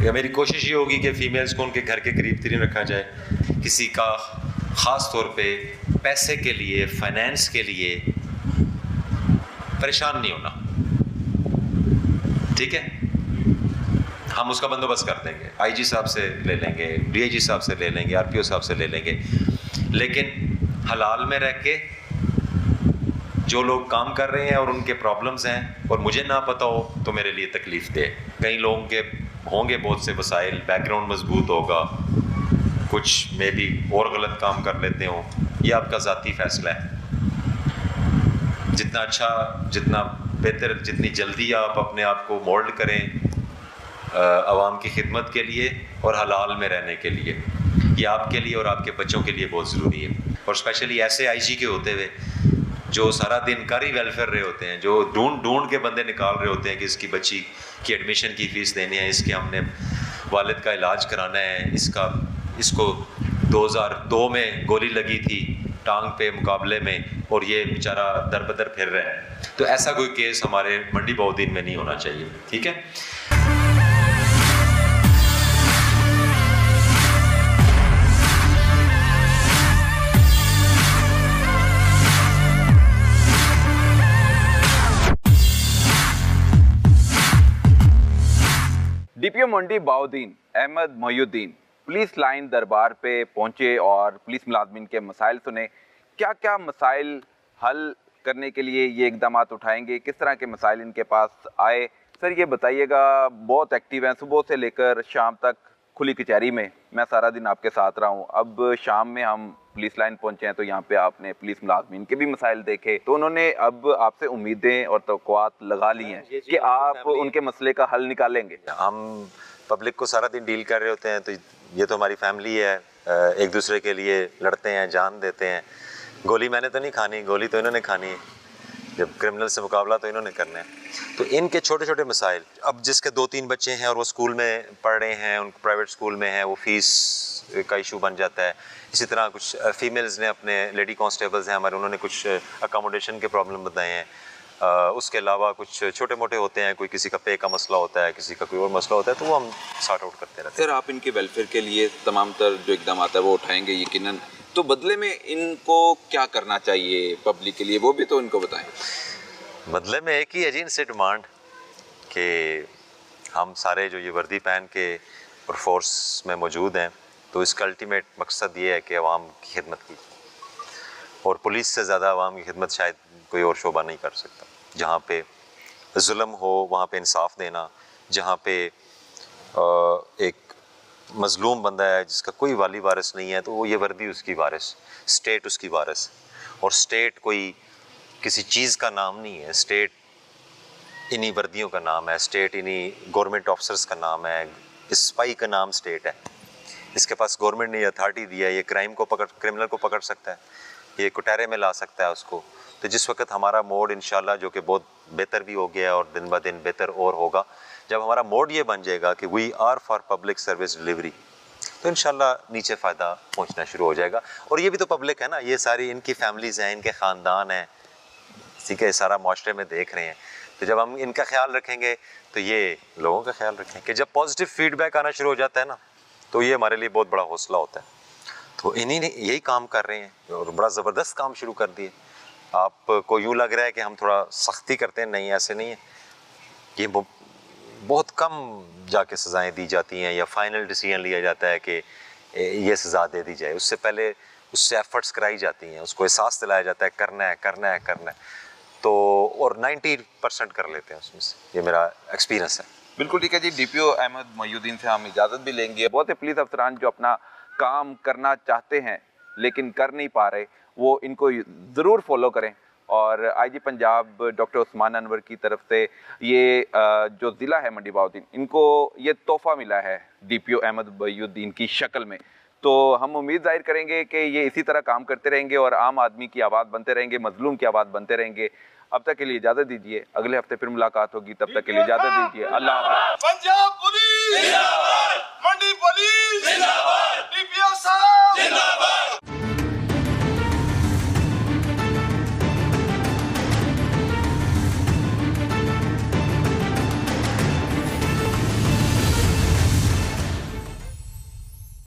या मेरी कोशिश ये होगी कि फीमेल्स को उनके घर के करीब तरीन रखा जाए, किसी का ख़ास तौर पे पैसे के लिए, फाइनेंस के लिए परेशान नहीं होना, ठीक है। हम उसका बंदोबस्त कर देंगे, आईजी साहब से ले लेंगे, डीआईजी साहब से ले लेंगे, आरपीओ साहब से ले लेंगे, लेकिन हलाल में रह के जो लोग काम कर रहे हैं और उनके प्रॉब्लम्स हैं और मुझे ना पता हो तो मेरे लिए तकलीफ दे। कई लोगों के होंगे बहुत से वसाइल, बैकग्राउंड मजबूत होगा, कुछ मे भी और गलत काम कर लेते हो, ये आपका ज़ाती फ़ैसला है। जितना अच्छा, जितना बेहतर, जितनी जल्दी आप अपने आप को मोल्ड करें आवाम की खिदमत के लिए और हलाल में रहने के लिए, ये आपके लिए और आपके बच्चों के लिए बहुत ज़रूरी है। और स्पेशली ऐसे आईजी के होते हुए जो सारा दिन कर ही वेलफेयर रहे होते हैं, जो ढूंढ के बंदे निकाल रहे होते हैं कि इसकी बच्ची की एडमिशन की फ़ीस देनी है, इसके हमने वालिद का इलाज कराना है, इसको 2002 में गोली लगी थी टांग पे मुकाबले में और ये बेचारा दर बदर फिर रहा है। तो ऐसा कोई केस हमारे मंडी बहाउद्दीन में नहीं होना चाहिए, ठीक है। डीपीओ मंडी बहाउद्दीन अहमद मोहिउद्दीन पुलिस लाइन दरबार पे पहुंचे और पुलिस मुलाजमीन के मसाइल सुने। क्या क्या मसाइल हल करने के लिए ये इकदाम उठाएंगे, किस तरह के मसाइल इनके पास आए, सर ये बताइएगा। बहुत एक्टिव हैं, सुबह से लेकर शाम तक खुली कचहरी में मैं सारा दिन आपके साथ रहा हूँ। अब शाम में हम पुलिस लाइन पहुंचे हैं तो यहाँ पे आपने पुलिस मुलाजमीन के भी मसाइल देखे, तो उन्होंने अब आपसे उम्मीदें और तवक्कुआत लगा ली हैं कि आप उनके मसले का हल निकालेंगे। हम पब्लिक को सारा दिन डील कर रहे होते हैं, तो ये तो हमारी फैमिली है, एक दूसरे के लिए लड़ते हैं, जान देते हैं। गोली मैंने तो नहीं खानी, गोली तो इन्होंने खानी है, जब क्रिमिनल से मुकाबला तो इन्होंने करना है। तो इनके छोटे छोटे मसाइल, अब जिसके 2-3 बच्चे हैं और वो स्कूल में पढ़ रहे हैं, उन प्राइवेट स्कूल में हैं, वो फ़ीस का इशू बन जाता है। इसी तरह कुछ फीमेल्स ने अपने लेडी कांस्टेबल्स हैं हमारे, उन्होंने कुछ अकोमोडेशन के प्रॉब्लम बताए हैं। उसके अलावा कुछ छोटे मोटे होते हैं, कोई किसी का पे का मसला होता है, किसी का कोई और मसला होता है, तो वो हम सॉर्ट आउट करते रहते हैं। सर आप इनके वेलफेयर के लिए तमाम तर जो इकदाम आता है वो उठाएंगे यकीनन, तो बदले में इनको क्या करना चाहिए पब्लिक के लिए, वो भी तो इनको बताएं। बदले में एक ही है जी इनसे डिमांड कि हम सारे जो ये वर्दी पहन के और फोर्स में मौजूद हैं, तो इसका अल्टीमेट मकसद ये है कि आवाम की खिदमत की, और पुलिस से ज़्यादा आवाम की खिदमत शायद कोई और शोबा नहीं कर सकता। जहाँ पे जुल्म हो वहाँ पे इंसाफ देना, जहाँ पे एक मज़लूम बंदा है जिसका कोई वाली वारिस नहीं है, तो वो ये वर्दी उसकी वारिस, स्टेट उसकी वारिस। और स्टेट कोई किसी चीज़ का नाम नहीं है, स्टेट इन्हीं वर्दियों का नाम है, स्टेट इन्हीं गवर्नमेंट ऑफिसर्स का नाम है, इस स्पाई का नाम स्टेट है। इसके पास गवर्नमेंट ने अथॉरिटी दिया है, ये क्रिमिनल को पकड़ सकता है, ये कुटारे में ला सकता है उसको। तो जिस वक्त हमारा मोड इंशाल्लाह, जो कि बहुत बेहतर भी हो गया और दिन ब दिन बेहतर और होगा, जब हमारा मोड ये बन जाएगा कि we are for public service delivery, तो इंशाल्लाह नीचे फ़ायदा पहुंचना शुरू हो जाएगा। और ये भी तो पब्लिक है ना, ये सारी इनकी फैमिलीज़ हैं, इनके ख़ानदान हैं, ठीक है, सारा माशरे में देख रहे हैं। तो जब हम इनका ख्याल रखेंगे तो ये लोगों का ख्याल रखें कि जब पॉजिटिव फीडबैक आना शुरू हो जाता है ना, तो ये हमारे लिए बहुत बड़ा हौसला होता है। तो इन्हीं ने यही काम कर रहे हैं और बड़ा ज़बरदस्त काम शुरू कर दिए। आपको यूँ लग रहा है कि हम थोड़ा सख्ती करते हैं, नहीं, ऐसे नहीं है। ये बहुत कम जाके सज़ाएं दी जाती हैं या फाइनल डिसीजन लिया जाता है कि ये सज़ा दे दी जाए। उससे पहले उससे एफर्ट्स कराई जाती हैं, उसको एहसास दिलाया जाता है करना है करना है करना है, तो और 90% कर लेते हैं उसमें से, ये मेरा एक्सपीरियंस है। बिल्कुल ठीक है जी। डीपीओ अहमद मोहिउद्दीन से हम इजाज़त भी लेंगे। बहुत से पुलिस अफसरान जो अपना काम करना चाहते हैं लेकिन कर नहीं पा रहे, वो इनको ज़रूर फॉलो करें। और आईजी पंजाब डॉक्टर उस्मान अनवर की तरफ से ये जो ज़िला है मंडी बहाउद्दीन, इनको ये तोहफ़ा मिला है डीपीओ अहमद मोहिउद्दीन की शक्ल में। तो हम उम्मीद जाहिर करेंगे कि ये इसी तरह काम करते रहेंगे और आम आदमी की आवाज़ बनते रहेंगे, मजलूम की आवाज़ बनते रहेंगे। अब तक के लिए इजाज़त दीजिए, अगले हफ्ते फिर मुलाकात होगी, तब तक के लिए इजाज़त दीजिए। अल्लाह हाफ़िज़। पंजाब पुलिस